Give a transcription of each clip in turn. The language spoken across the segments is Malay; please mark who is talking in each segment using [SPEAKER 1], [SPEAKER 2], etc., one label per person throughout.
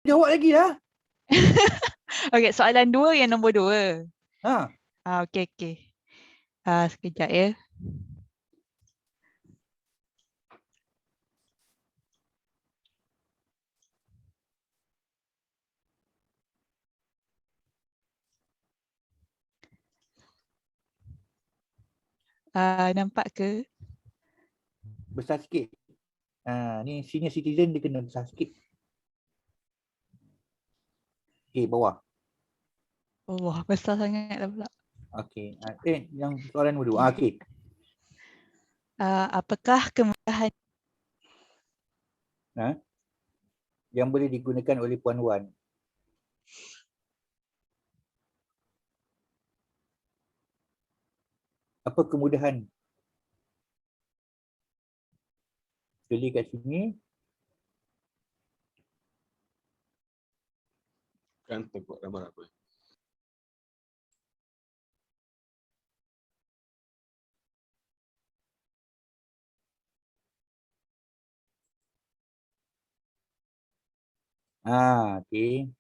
[SPEAKER 1] Jawab lagi lah.
[SPEAKER 2] Okey, soalan 2 yang nombor 2.
[SPEAKER 1] Ha.
[SPEAKER 2] Okey. Sekejap ya. Nampak ke?
[SPEAKER 1] Besar sikit. Ni senior citizen dia kena besar sikit. Okey, bawah.
[SPEAKER 2] Wah, besar sangat lah pula.
[SPEAKER 1] Okey. Yang soalan nombor 2. Okey.
[SPEAKER 2] Apakah kemudahan
[SPEAKER 1] Yang boleh digunakan oleh Puan Wan. Apa kemudahan? Tulis kat sini.
[SPEAKER 3] Kan tempat ramai apa?
[SPEAKER 1] Okey.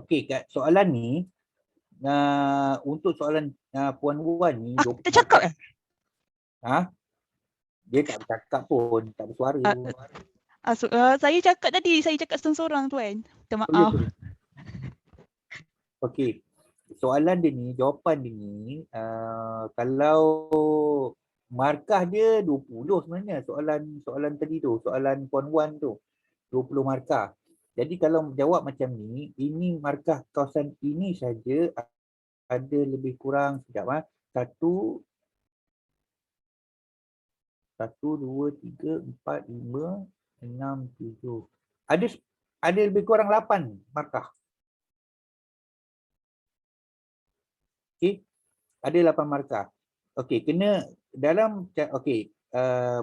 [SPEAKER 1] Okey, kat soalan ni, untuk soalan Puan Wan ni,
[SPEAKER 2] kita cakap eh?
[SPEAKER 1] Dia tak bercakap pun, tak bersuara.
[SPEAKER 2] Saya cakap tadi, saya cakap seorang-seorang tuan. Minta
[SPEAKER 1] Oh, ya
[SPEAKER 2] maaf.
[SPEAKER 1] ke? Okey. Soalan dia ni, jawapan dia ni, kalau markah dia 20 sebenarnya soalan tadi tu, soalan Puan Wan tu. 20 markah. Jadi kalau jawab macam ni, ini markah kawasan ini saja ada lebih kurang sekejap. 1, 2, 3, 4, 5, 6, 7. Ada lebih kurang 8 markah. Okey. Ada 8 markah. Okey, kena dalam okey,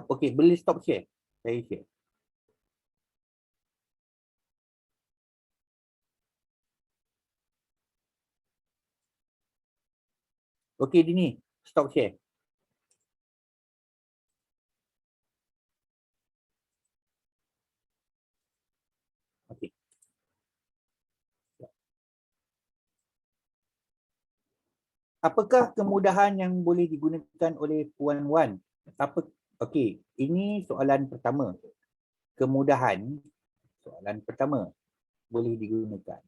[SPEAKER 1] okey, boleh stop share. Saya share. Okey, Dini, stop share. Okey. Apakah kemudahan yang boleh digunakan oleh Puan Wan? Okey, ini soalan pertama. Kemudahan, soalan pertama boleh digunakan.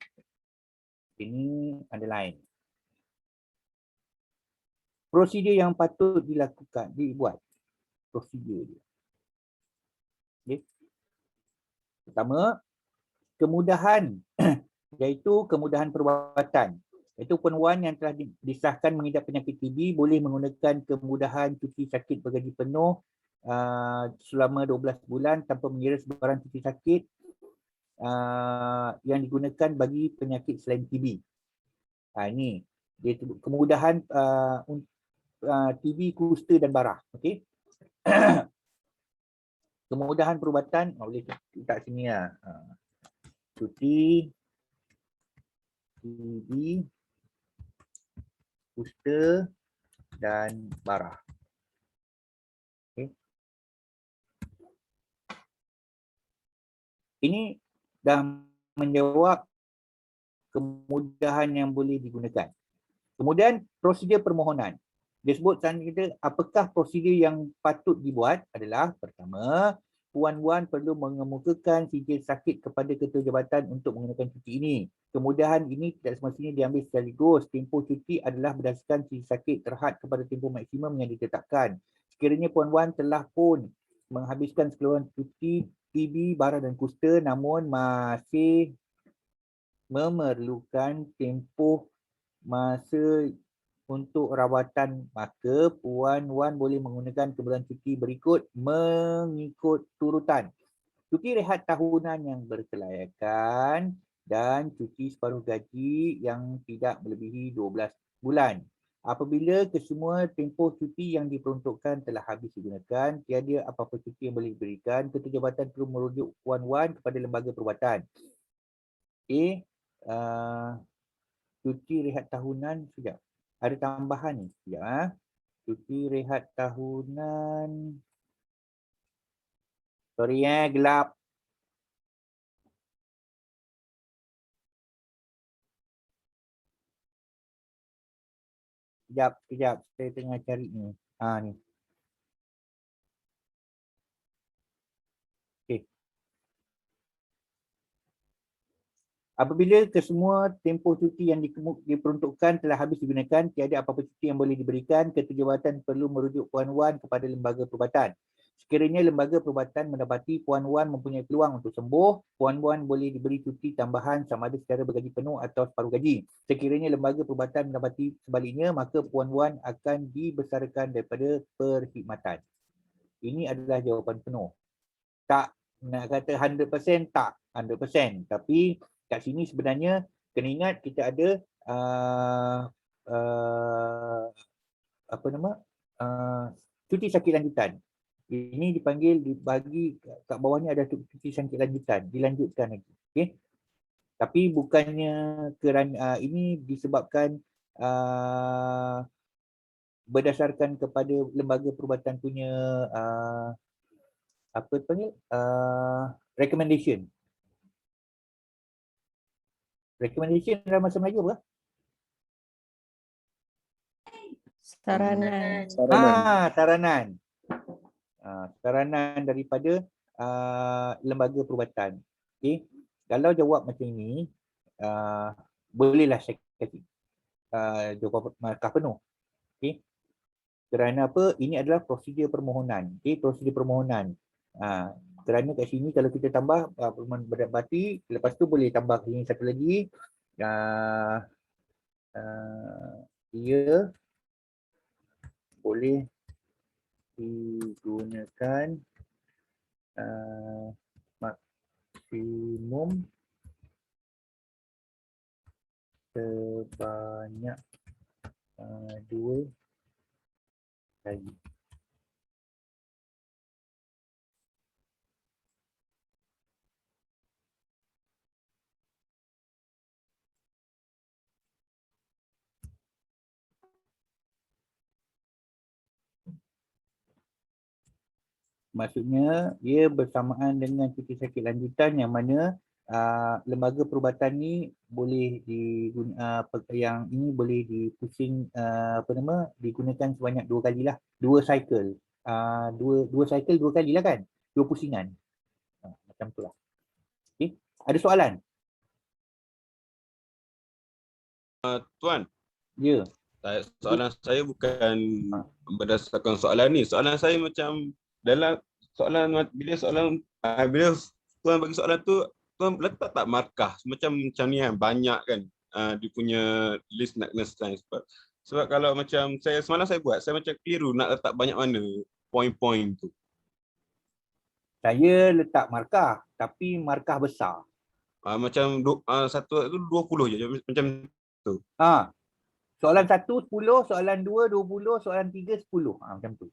[SPEAKER 1] Ini underline. Prosedur yang patut dibuat. Prosedur dia. Okay. Pertama, kemudahan iaitu kemudahan perubatan. Iaitu Puan Wan yang telah disahkan mengidap penyakit TB boleh menggunakan kemudahan cuti sakit bergaji penuh selama 12 bulan tanpa mengira sebarang cuti sakit yang digunakan bagi penyakit selain TB. Ini dia kemudahan TB, kusta dan barah. Okey. Kemudahan perubatan boleh letak sini lah. Cuti TB, kusta dan barah. Okay. Ini dah menjawab kemudahan yang boleh digunakan. Kemudian prosedur permohonan. Dia sebut sana kita apakah prosedur yang patut dibuat adalah pertama, Puan Wan perlu mengemukakan sijil sakit kepada ketua jabatan untuk menggunakan cuti ini. Kemudahan ini tidak semestinya diambil sekaligus. Tempoh cuti adalah berdasarkan sijil sakit terhad kepada tempoh maksimum yang ditetapkan. Sekiranya Puan Wan telah pun menghabiskan sekeluruhan cuti TB, barah dan kusta namun masih memerlukan tempoh masa untuk rawatan, maka Puan Wan boleh menggunakan kebulan cuti berikut mengikut turutan. Cuti rehat tahunan yang berkelayakan dan cuti separuh gaji yang tidak melebihi 12 bulan. Apabila kesemua tempoh cuti yang diperuntukkan telah habis digunakan, tiada apa-apa cuti yang boleh diberikan, ketua jabatan perlu merujuk Puan Wan kepada lembaga perubatan. Okey. Cuti rehat tahunan, sekejap. Ada tambahan ni, sekejap ah. Cuti rehat tahunan. Sorry gelap. Sekejap. Saya tengah cari ni. Ni. Okey. Apabila kesemua tempoh cuti yang diperuntukkan telah habis digunakan, tiada apa-apa cuti yang boleh diberikan, ketua jawatan perlu merujuk Puan Wan kepada lembaga perubatan. Sekiranya lembaga perubatan mendapati Puan Wan mempunyai peluang untuk sembuh, Puan Wan boleh diberi cuti tambahan sama ada secara bergaji penuh atau separuh gaji. Sekiranya lembaga perubatan mendapati sebaliknya, maka Puan Wan akan dibesarkan daripada perkhidmatan. Ini adalah jawapan penuh. Tak nak kata 100%, tak 100%. Tapi kat sini sebenarnya kena ingat kita ada cuti sakit lanjutan. Ini dipanggil, dibagi kat bawah ni ada cuti sakit lanjutan, dilanjutkan lagi. Okey. Tapi bukannya kerana ini disebabkan berdasarkan kepada lembaga perubatan punya apa panggil recommendation. Recommendation dalam bahasa Melayu apa?
[SPEAKER 2] Saranan.
[SPEAKER 1] Saranan. Saranan daripada lembaga perubatan. Okey. Kalau jawab macam ini, bolehlah saya kasi jawapan markah penuh. Okey. Kerana apa? Ini adalah prosedur permohonan. Okey, prosedur permohonan. Kerana kat sini kalau kita tambah permohonan berdapati, lepas tu boleh tambah ini satu lagi. Ia boleh digunakan maksimum sebanyak 2 kali. Maksudnya ia bersamaan dengan cuti sakit lanjutan yang mana lembaga perubatan ni boleh yang ini boleh dipusing digunakan sebanyak 2 kali lah, 2 cycle. 2 cycle 2 kali lah kan? 2 pusingan. Macam tu lah. Okay. Ada soalan?
[SPEAKER 3] Tuan.
[SPEAKER 1] Ya.
[SPEAKER 3] Soalan saya bukan berdasarkan soalan ni. Soalan saya macam dalam soalan, bila Tuan bagi soalan tu, Tuan letak tak markah macam ni kan, banyak kan dia punya list nak kena sign. Sebab kalau macam semalam saya buat, saya macam keliru nak letak banyak mana poin-poin tu.
[SPEAKER 1] Saya letak markah, tapi markah besar.
[SPEAKER 3] Macam satu tu 20 je macam tu.
[SPEAKER 1] Soalan 1 10, soalan 2 20, soalan 3 10. Macam tu.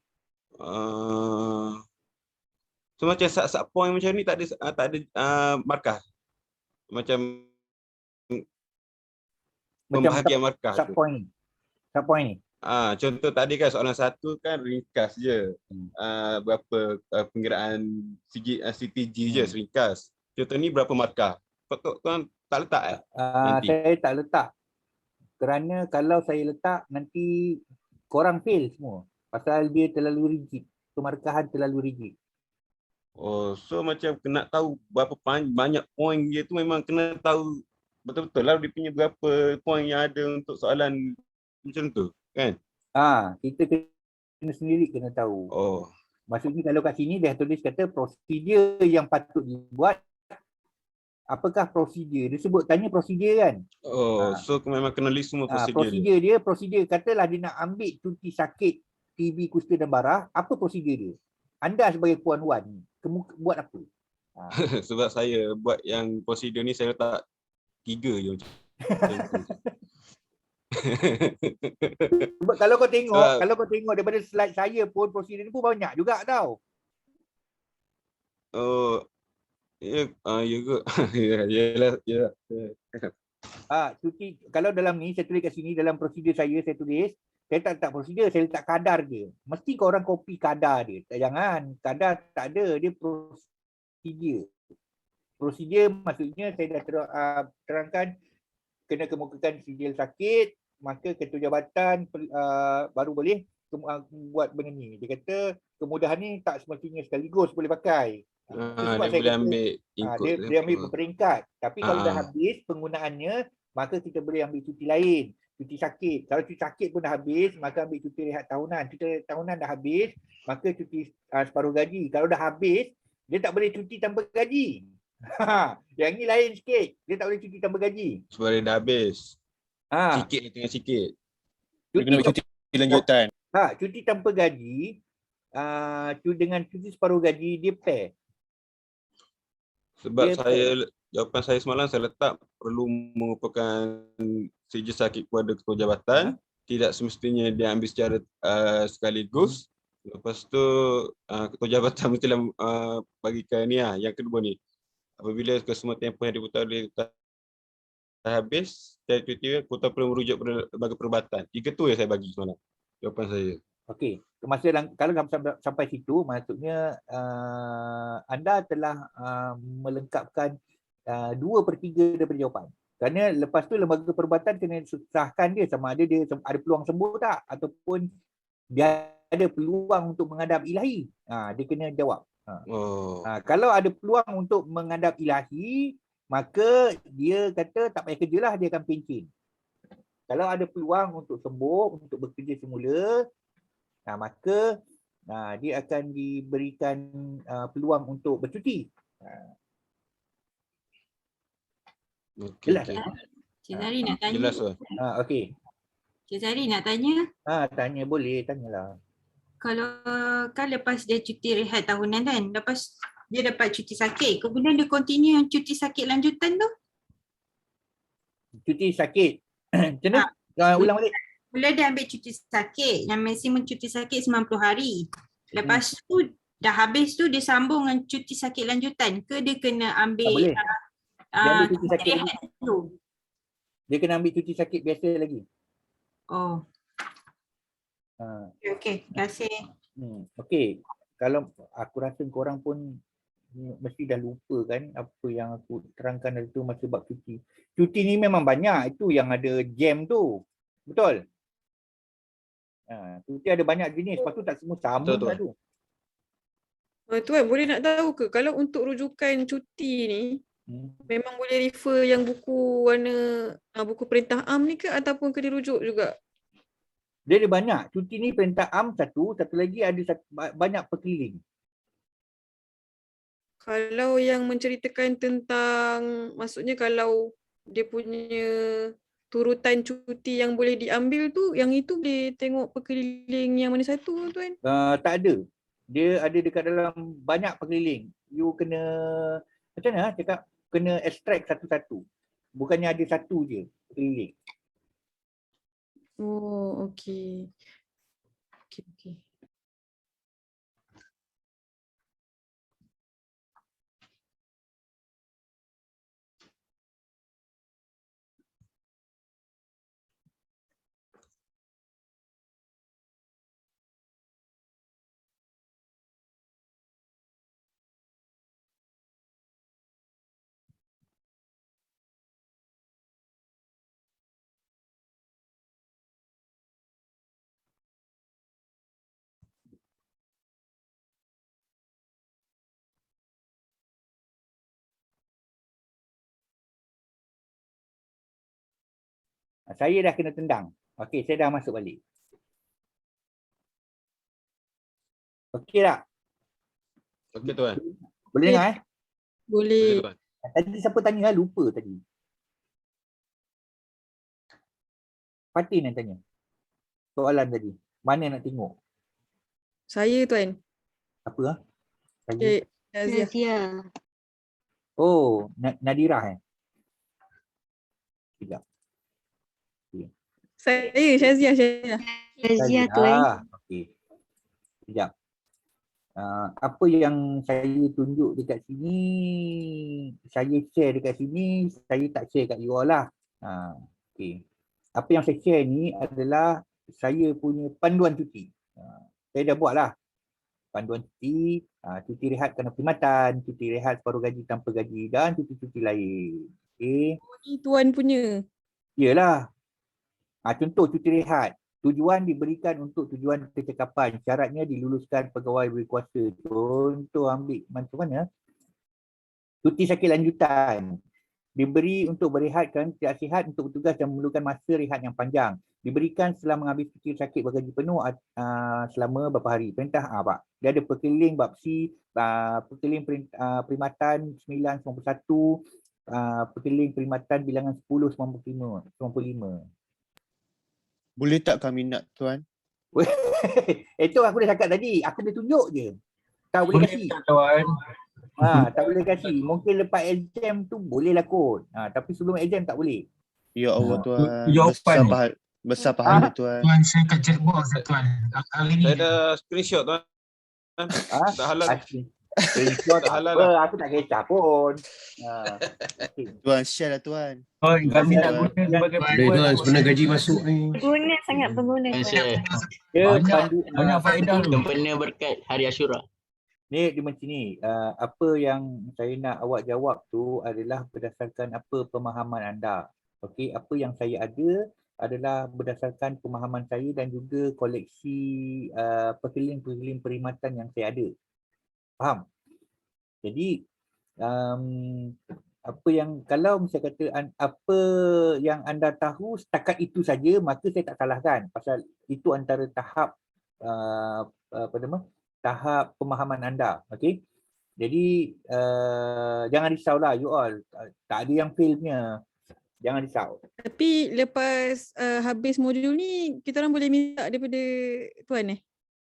[SPEAKER 3] So macam sat point macam ni tak ada markah. Macam pembahagian markah
[SPEAKER 1] sat
[SPEAKER 3] tu.
[SPEAKER 1] Sat point ni.
[SPEAKER 3] Contoh tadi kan soalan 1 kan ringkas je. Berapa pengiraan CTG je ringkas. Contoh ni berapa markah? Tuan tak letak nanti?
[SPEAKER 1] Saya tak letak. Kerana kalau saya letak nanti korang fail semua. Pasal dia terlalu rigid. Pemarkahan terlalu rigid.
[SPEAKER 3] So macam kena tahu berapa banyak poin dia tu, memang kena tahu betul-betul lah dia punya berapa poin yang ada untuk soalan macam tu kan?
[SPEAKER 1] Kita kena sendiri kena tahu. Maksudnya kalau kat sini dia tulis kata prosedur yang patut dibuat. Apakah prosedur? Dia sebut tanya prosedur kan?
[SPEAKER 3] So memang kena list semua prosedur
[SPEAKER 1] dia. Prosedur katalah dia nak ambil cuti sakit TB, kusta dan barah. Apa prosedur dia? Anda sebagai Puan Wan buat apa?
[SPEAKER 3] Sebab saya buat yang prosedur ni saya letak 3 je macam tu.
[SPEAKER 1] Sebab kalau kau tengok daripada slide saya pun prosedur ni pun banyak juga tau.
[SPEAKER 3] Ya ke? Yalah.
[SPEAKER 1] Cuti kalau dalam ni saya tulis kat sini dalam prosedur saya tulis saya tak letak prosedur, saya letak kadar dia. Mesti korang copy kadar dia. Jangan, kadar tak ada, dia prosedur. Prosedur maksudnya saya dah terangkan kena kemukakan sijil sakit, maka ketua jabatan baru boleh buat benda ni. Dia kata kemudahan ni tak semestinya sekaligus boleh pakai.
[SPEAKER 3] Dia boleh ambil ikut.
[SPEAKER 1] Dia ambil berperingkat. Tapi kalau dah habis penggunaannya, maka kita boleh ambil cuti lain. Cuti sakit. Kalau cuti sakit pun dah habis, maka ambil cuti rehat tahunan. Cuti rehat tahunan dah habis, maka cuti separuh gaji. Kalau dah habis, dia tak boleh cuti tanpa gaji. Yang ni lain sikit. Dia tak boleh cuti tanpa gaji.
[SPEAKER 3] Sebab dia dah habis. Sikit dia tengah sikit.
[SPEAKER 4] Dia kena ambil cuti lanjutan.
[SPEAKER 1] Cuti tanpa gaji, dengan cuti separuh gaji, dia pair.
[SPEAKER 3] Sebab jawapan saya semalam saya letak perlu mengupakan sijil sakit kepada ketua jabatan. Tidak semestinya dia ambil secara sekaligus. Lepas tu ketua jabatan mestilah bagikan ni lah. Yang kedua ni, apabila kesemua tempoh yang diputar dah habis, saya cuti, ketua perlu merujuk pada lembaga perubatan. 3 tu yang saya bagi semalam. Jawapan saya.
[SPEAKER 1] Okey, kalau sampai situ, maksudnya anda telah melengkapkan 2/3 daripada jawapan. Kerana lepas tu lembaga perubatan kena sahkan dia sama ada dia ada peluang sembuh tak ataupun dia ada peluang untuk menghadap ilahi. Dia kena jawab. Kalau ada peluang untuk menghadap ilahi, maka dia kata tak payah kerjalah, dia akan pencen. Kalau ada peluang untuk sembuh, untuk bekerja semula, maka dia akan diberikan peluang untuk bercuti. Jelas?
[SPEAKER 5] Cik Zari nak tanya.
[SPEAKER 3] Jelas tu.
[SPEAKER 1] Okey.
[SPEAKER 5] Cik Zari nak tanya.
[SPEAKER 1] Tanya boleh, tanyalah.
[SPEAKER 5] Kalau kan lepas dia cuti rehat tahunan kan, lepas dia dapat cuti sakit, kemudian dia continue yang cuti sakit lanjutan tu?
[SPEAKER 1] Cuti sakit. Macam mana? Ulang balik.
[SPEAKER 5] Mula dia ambil cuti sakit, yang maksimum cuti sakit 90 hari. Lepas tu dah habis tu dia sambung dengan cuti sakit lanjutan ke dia kena ambil
[SPEAKER 1] dia ambil cuti sakit
[SPEAKER 5] rehat dulu?
[SPEAKER 1] Dia kena ambil cuti sakit biasa lagi.
[SPEAKER 5] Oh. Okey, terima kasih.
[SPEAKER 1] Okey. Kalau aku rasa korang pun mesti dah lupa kan apa yang aku terangkan dari tu masa bab cuti. Cuti ni memang banyak, itu yang ada jam tu. Betul? Cuti ada banyak jenis, lepas tu tak semua sama lah tu.
[SPEAKER 6] Tuan, boleh nak tahu ke kalau untuk rujukan cuti ni memang boleh refer yang buku warna buku Perintah Am ni ke ataupun kena rujuk juga?
[SPEAKER 1] Dia ada banyak. Cuti ni Perintah Am satu lagi ada banyak perkeliling.
[SPEAKER 6] Kalau yang menceritakan tentang, maksudnya kalau dia punya turutan cuti yang boleh diambil tu, yang itu boleh tengok perkeliling yang mana satu tuan?
[SPEAKER 1] Tak ada. Dia ada dekat dalam banyak perkeliling. You kena, macam mana cakap, kena extract satu-satu. Bukannya ada satu je perkeliling.
[SPEAKER 6] Oh, okey. Okey.
[SPEAKER 1] Saya dah kena tendang. Okey, saya dah masuk balik. Okey tak?
[SPEAKER 3] Okey tuan.
[SPEAKER 1] Boleh dengar
[SPEAKER 6] Boleh.
[SPEAKER 3] Tuan.
[SPEAKER 1] Tadi siapa tanya? Lupa tadi. Fatin yang tanya. Soalan tadi. Mana nak tengok?
[SPEAKER 6] Saya tuan.
[SPEAKER 1] Apa?
[SPEAKER 6] Cik
[SPEAKER 5] Nazia.
[SPEAKER 1] Oh, Nadirah Sekejap.
[SPEAKER 6] Saya Syazia.
[SPEAKER 5] Nazia tuan.
[SPEAKER 1] Okey. Sekejap. Apa yang saya tunjuk dekat sini, saya share dekat sini, saya tak share kat you all lah. Okey. Apa yang saya share ni adalah saya punya panduan cuti. Saya dah buat lah panduan cuti, cuti rehat kerana perkhidmatan, cuti rehat separuh gaji tanpa gaji dan cuti-cuti lain. Okey.
[SPEAKER 6] Ni tuan punya.
[SPEAKER 1] Yalah. Contoh cuti rehat. Tujuan diberikan untuk tujuan kecekapan. Syaratnya diluluskan pegawai berkuasa. Contoh ambil macam mana? Cuti sakit lanjutan. Diberi untuk berehat kerana tidak sihat untuk bertugas dan memerlukan masa rehat yang panjang. Diberikan setelah mengambil cuti sakit bergaji penuh selama beberapa hari. Perintah Pak. Dia ada perkeliling bab C, perkeliling perkhidmatan 991, perkeliling perkhidmatan bilangan 1095.
[SPEAKER 4] Boleh tak kami nak tuan?
[SPEAKER 1] Itu aku dah cakap tadi. Aku dah tunjuk je. Tak boleh kasih.
[SPEAKER 7] Tuan.
[SPEAKER 1] Tak boleh kasih. Mungkin lepas exam tu boleh lah kot. Tapi sebelum exam tak boleh.
[SPEAKER 4] Ya Allah tuan.
[SPEAKER 7] Jawapan
[SPEAKER 4] Besar pahala tuan.
[SPEAKER 7] Tuan saya kat checkbox tuan. Hari ni.
[SPEAKER 3] Saya dah screenshot tuan. Dah halal.
[SPEAKER 1] Screenshot
[SPEAKER 3] Tak halal
[SPEAKER 1] apa, aku tak kisah pun. Okay.
[SPEAKER 4] Tuan share lah tuan.
[SPEAKER 7] Tuan kami nak
[SPEAKER 4] Tuan.
[SPEAKER 7] guna sebagai
[SPEAKER 8] Boleh tuan, sebenarnya gaji masuk ni.
[SPEAKER 9] Guna sangat pengguna.
[SPEAKER 1] Dia
[SPEAKER 7] banyak faedah tu.
[SPEAKER 10] Sempena berkat Hari Ashura.
[SPEAKER 1] Ni dia macam ni, apa yang saya nak awak jawab tu adalah berdasarkan apa pemahaman anda. Okey, apa yang saya ada adalah berdasarkan pemahaman saya dan juga koleksi perkeliling-perkeliling perkhidmatan yang saya ada. Faham? Jadi apa yang kalau misalnya kata apa yang anda tahu setakat itu saja, maka saya tak salahkan pasal itu antara tahap tahap pemahaman anda. Okey. Jadi jangan risaulah you all. Tak ada yang fail punya. Jangan risau.
[SPEAKER 6] Tapi lepas habis modul ni, kita orang boleh minta daripada tuan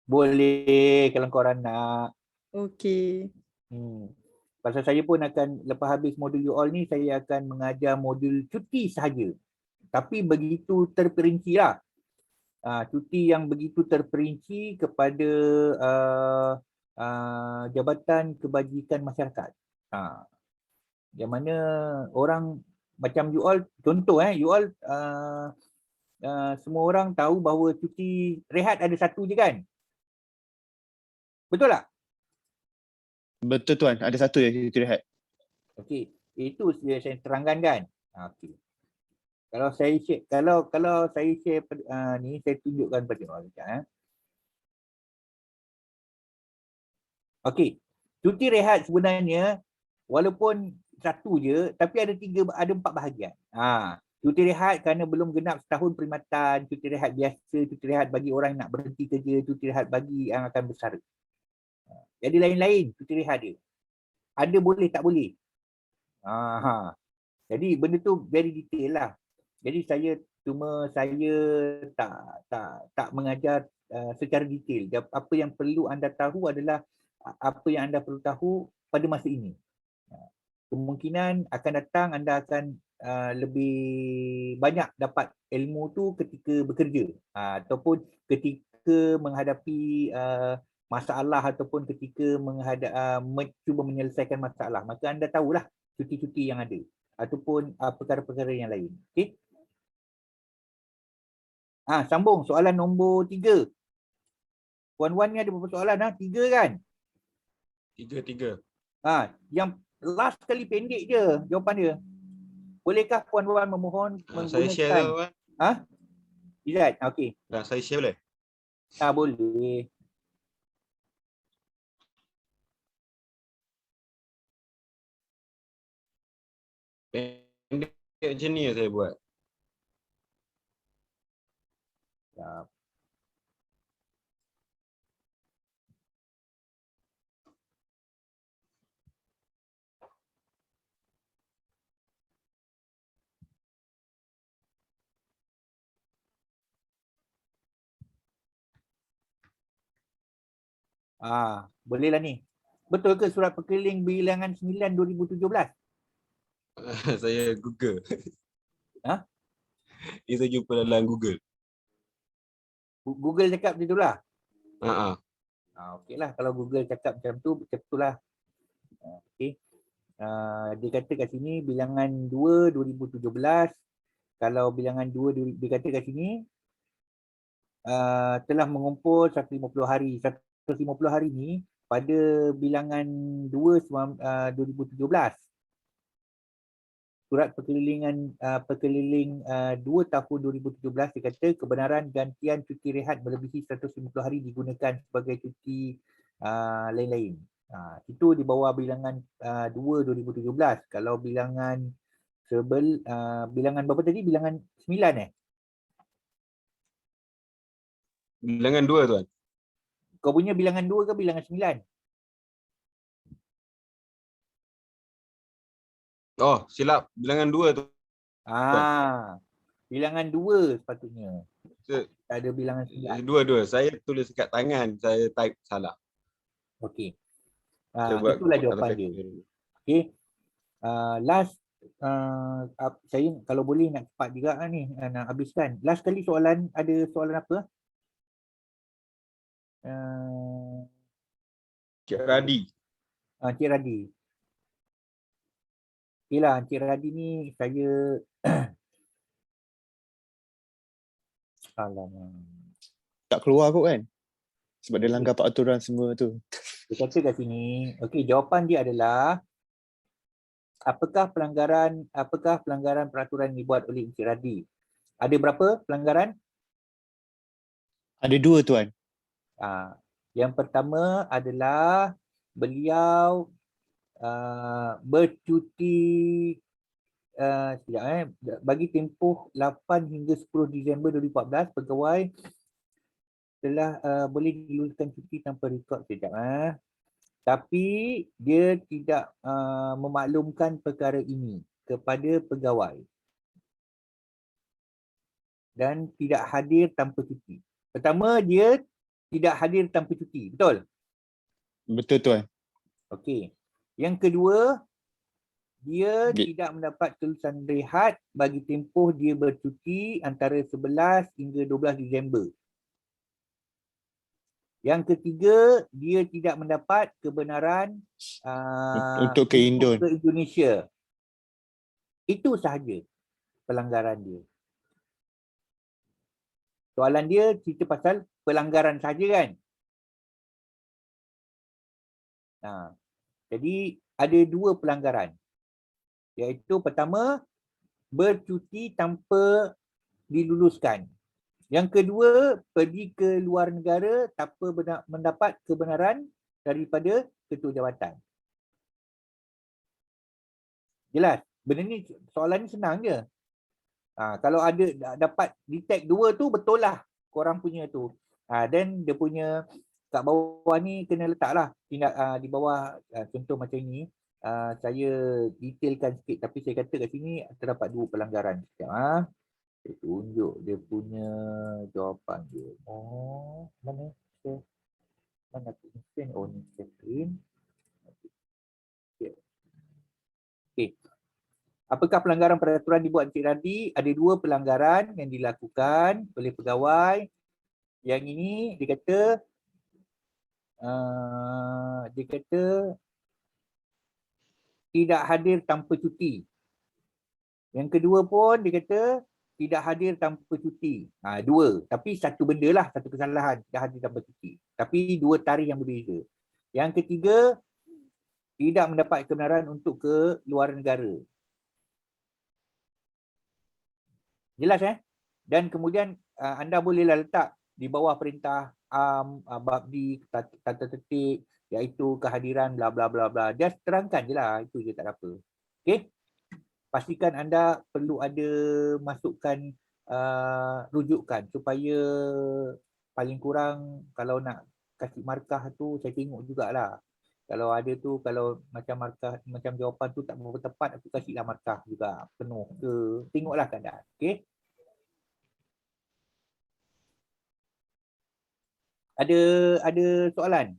[SPEAKER 1] Boleh kalau korang nak.
[SPEAKER 6] Okey.
[SPEAKER 1] Pasal saya pun akan lepas habis modul you all ni, saya akan mengajar modul cuti sahaja. Tapi begitu terperinci lah. Cuti yang begitu terperinci kepada Jabatan Kebajikan Masyarakat. Yang mana orang macam you all, contoh you all semua orang tahu bahawa cuti rehat ada satu je kan? Betul tak?
[SPEAKER 4] Betul tuan, ada satu je cuti rehat.
[SPEAKER 1] Okey, itu saya terangkan kan? Okey. Kalau saya share, kalau saya share ni, saya tunjukkan pada orang sekejap. Okey, cuti rehat sebenarnya walaupun satu je, tapi ada 4 bahagian. Cuti rehat kerana belum genap setahun perkhidmatan, cuti rehat biasa, cuti rehat bagi orang yang nak berhenti kerja, cuti rehat bagi yang akan bersara. Jadi lain-lain cuti rehat dia. Ada boleh tak boleh. Jadi benda tu very detail lah. Jadi saya tak mengajar secara detail. Apa yang perlu anda tahu adalah apa yang anda perlu tahu pada masa ini. Kemungkinan akan datang anda akan lebih banyak dapat ilmu tu ketika bekerja ataupun ketika menghadapi masalah ataupun ketika cuba menyelesaikan masalah. Maka anda tahulah cuti-cuti yang ada ataupun perkara-perkara yang lain. Okey. Sambung soalan nombor 3. Puan-puan ni ada berapa soalan? 3 kan?
[SPEAKER 3] 3.
[SPEAKER 1] Yang last kali pendek je jawapan dia. Bolehkah puan-puan memohon
[SPEAKER 3] Saya share tu kan.
[SPEAKER 1] Izzat, okey.
[SPEAKER 3] Saya share boleh?
[SPEAKER 1] Boleh.
[SPEAKER 3] Pendek macam ni saya buat.
[SPEAKER 1] Bolehlah ni. Betul ke surat perkeliling bilangan 9 2017?
[SPEAKER 3] Saya Google. Ini saya jumpa dalam Google.
[SPEAKER 1] Google cakap macam itulah. Okeylah kalau Google cakap macam tu, betul lah. Okey. Dia kata kat sini bilangan 2 2017 Kalau bilangan 2 dia kata kat sini telah mengumpul 150 hari. 150 hari ni pada bilangan 2 2017. Surat perkeliling 2 tahun 2017 dia kata kebenaran gantian cuti rehat melebihi 150 hari digunakan sebagai cuti lain-lain. Itu di bawah bilangan 2 2017. Kalau bilangan bilangan berapa tadi? Bilangan 9
[SPEAKER 3] Bilangan 2 tuan.
[SPEAKER 1] Kau punya bilangan 2 ke bilangan 9?
[SPEAKER 3] Oh, silap. Bilangan 2 tu.
[SPEAKER 1] Bilangan 2 sepatutnya.
[SPEAKER 3] Se-
[SPEAKER 1] Tak ada bilangan 9.
[SPEAKER 3] Dua-dua. Saya tulis kat tangan, saya type salah.
[SPEAKER 1] Okey.
[SPEAKER 3] Saya buat
[SPEAKER 1] Itulah jawapan
[SPEAKER 3] autocorrect
[SPEAKER 1] dia.
[SPEAKER 3] dulu.
[SPEAKER 1] Okey. Last saya kalau boleh nak cepat juga ni nak habiskan. Last kali soalan, ada soalan apa?
[SPEAKER 3] Cik Radi.
[SPEAKER 1] Cik Radi. Okey lah, Cik Radi ni saya alamak.
[SPEAKER 4] Tak keluar kot kan? Sebab dia langgar peraturan semua tu.
[SPEAKER 1] Dia kata kat sini, okey, jawapan dia adalah apakah pelanggaran peraturan yang dibuat oleh Encik Radi? Ada berapa pelanggaran?
[SPEAKER 4] Ada 2 tuan.
[SPEAKER 1] Yang pertama adalah beliau bercuti bagi tempoh 8 hingga 10 Disember 2014 pegawai telah boleh diluluskan cuti tanpa rekod sekejap. Tapi dia tidak memaklumkan perkara ini kepada pegawai dan tidak hadir tanpa cuti. Pertama, dia tidak hadir tanpa cuti, betul?
[SPEAKER 4] Betul tuan.
[SPEAKER 1] Okey. Yang kedua, dia
[SPEAKER 4] Okey.
[SPEAKER 1] tidak mendapat kelulusan rehat bagi tempoh dia bercuti antara 11 hingga 12 Disember. Yang ketiga, dia tidak mendapat kebenaran
[SPEAKER 4] Untuk ke Indon.
[SPEAKER 1] ke Indonesia. Itu sahaja pelanggaran dia. Soalan dia cerita pasal pelanggaran saja kan? Jadi ada 2 pelanggaran. Iaitu pertama, bercuti tanpa diluluskan. Yang kedua, pergi ke luar negara tanpa mendapat kebenaran daripada ketua jabatan. Jelas? Benda ni, soalan ni senang je. Kalau ada dapat detect 2 tu, betul lah korang punya tu. Then dia punya kat bawah ni kena letak lah di bawah contoh macam ni. Saya detailkan sikit tapi saya kata kat sini terdapat 2 pelanggaran. Sekejap. Saya tunjuk dia punya jawapan dia. Mana? Mana aku instant? Ni screen. Okay. Apakah pelanggaran peraturan dibuat Encik Radi? Ada 2 pelanggaran yang dilakukan oleh pegawai. Yang ini dia kata tidak hadir tanpa cuti. Yang kedua pun dia kata tidak hadir tanpa cuti. 2. Tapi satu benda lah, satu kesalahan. Tidak hadir tanpa cuti. Tapi 2 tarikh yang berbeza. Yang ketiga, tidak mendapat kebenaran untuk ke luar negara. Jelas Dan kemudian anda bolehlah letak di bawah perintah Babdi tata tertib iaitu kehadiran bla bla bla bla. Just terangkan je lah, itu je, tak ada apa. Okey. Pastikan anda perlu ada masukkan rujukan supaya paling kurang kalau nak kasih markah tu saya tengok jugalah. Kalau ada tu, kalau macam markah macam jawapan tu tak berapa tepat, aku kasihlah markah juga penuh ke. Tengoklah keadaan. Okey. Ada soalan?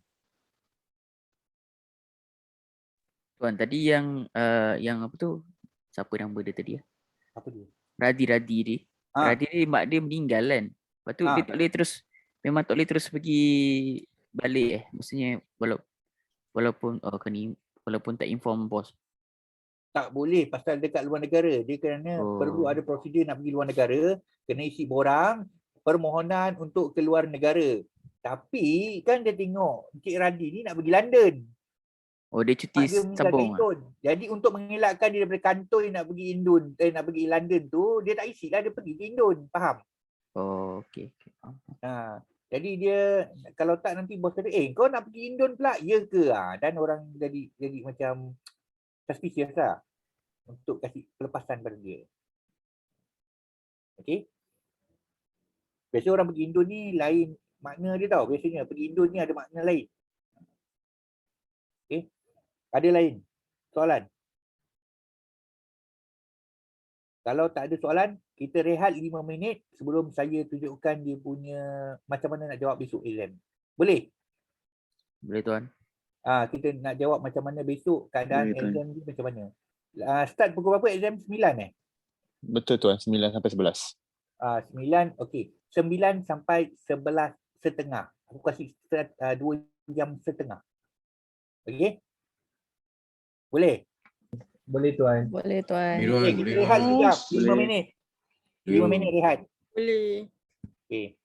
[SPEAKER 9] Tuan, tadi yang apa tu? Siapa nama dia tadi?
[SPEAKER 1] Apa dia?
[SPEAKER 9] Radi dia. Radi dia, mak dia meninggal kan. Lepas tu dia tak boleh terus, memang tak boleh terus pergi balik Maksudnya walaupun walaupun tak inform bos.
[SPEAKER 1] Tak boleh pasal dekat luar negara. Dia kerana perlu ada prosedur nak pergi luar negara, kena isi borang, permohonan untuk keluar negara. Tapi kan dia tengok Encik Radin ni nak pergi London.
[SPEAKER 9] Oh, dia cuti
[SPEAKER 1] Mak dia meninggal kat
[SPEAKER 9] sambung.
[SPEAKER 1] Indon. Jadi untuk mengelakkan dia daripada kantoi nak pergi nak pergi London tu, dia tak isi lah, dia pergi ke Indon. Faham?
[SPEAKER 9] Oh, okey.
[SPEAKER 1] Jadi dia kalau tak nanti bos kata, kau nak pergi Indon pula? Ya ke? Dan orang jadi macam suspicious lah untuk kasih pelepasan pada dia. Okey? Biasa orang pergi Indon ni lain makna dia tau. Biasanya pergi Indon ni ada makna lain. Okey? Ada lain soalan? Kalau tak ada soalan, kita rehat 5 minit sebelum saya tunjukkan dia punya macam mana nak jawab besok exam. Boleh?
[SPEAKER 9] Boleh tuan.
[SPEAKER 1] Kita nak jawab macam mana besok keadaan
[SPEAKER 4] Boleh, tuan.
[SPEAKER 1] exam ni macam mana. Start pukul berapa exam? 9
[SPEAKER 4] Betul tuan, 9 sampai 11.
[SPEAKER 1] 9, okey. 9 sampai 11:30. Aku kasih 2 jam setengah. Okey? Boleh? Boleh tuan.
[SPEAKER 2] Boleh tuan.
[SPEAKER 7] Mirwan,
[SPEAKER 1] Kita
[SPEAKER 7] boleh
[SPEAKER 1] rehat
[SPEAKER 7] Wan.
[SPEAKER 1] sekejap. 5
[SPEAKER 4] Boleh.
[SPEAKER 1] minit. 5 minit rehat.
[SPEAKER 6] Boleh.
[SPEAKER 1] Okey.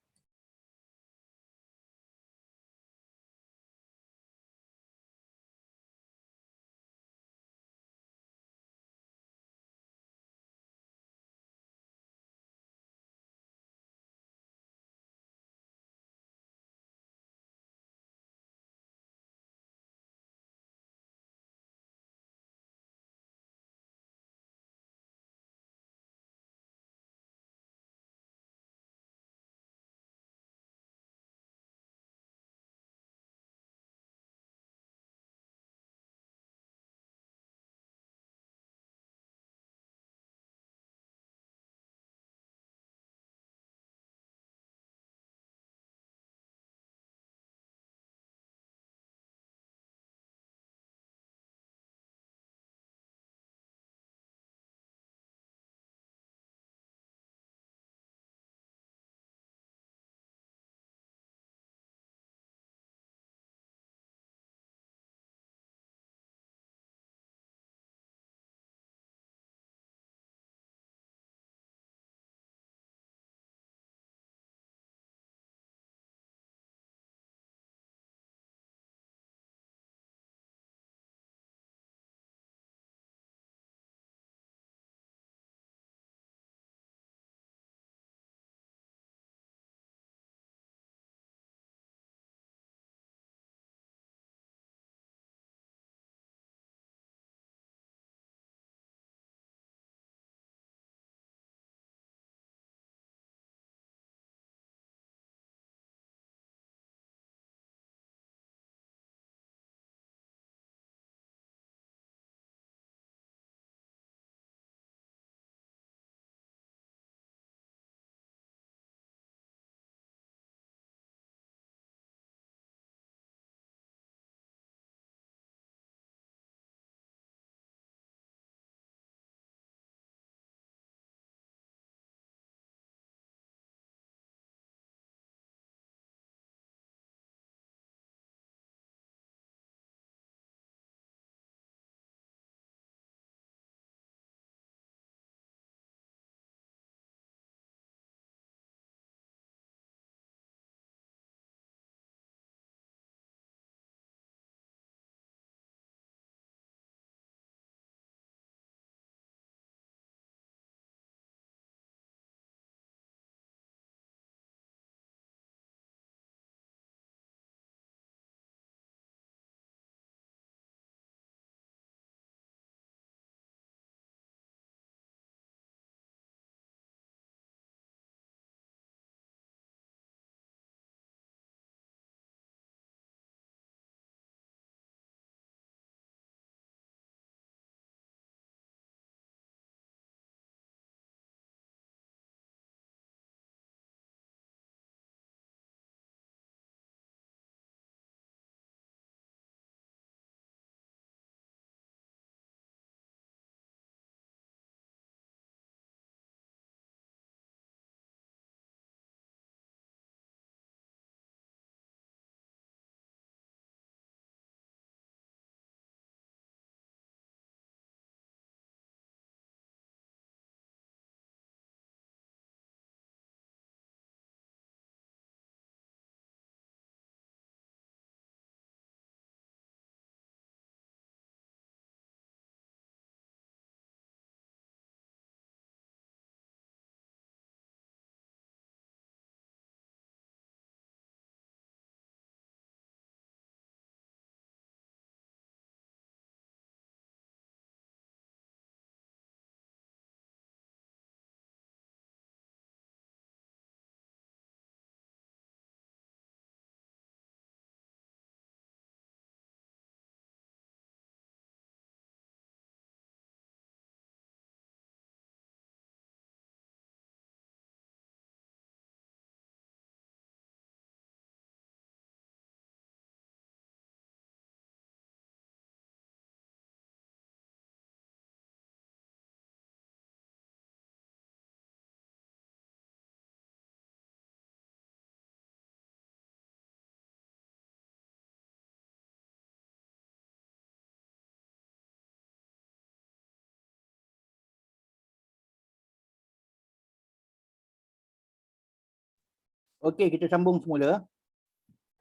[SPEAKER 1] Okey, kita sambung semula.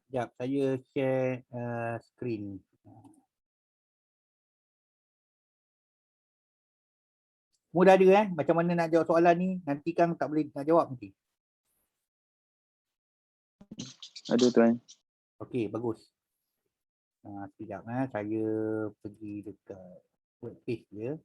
[SPEAKER 1] Sekejap, saya share skrin. Mudah ada kan? Macam mana nak jawab soalan ni? Nanti kan tak boleh nak jawab nanti.
[SPEAKER 4] Ada tuan.
[SPEAKER 1] Okey, bagus. Sekejap saya pergi dekat web page dia.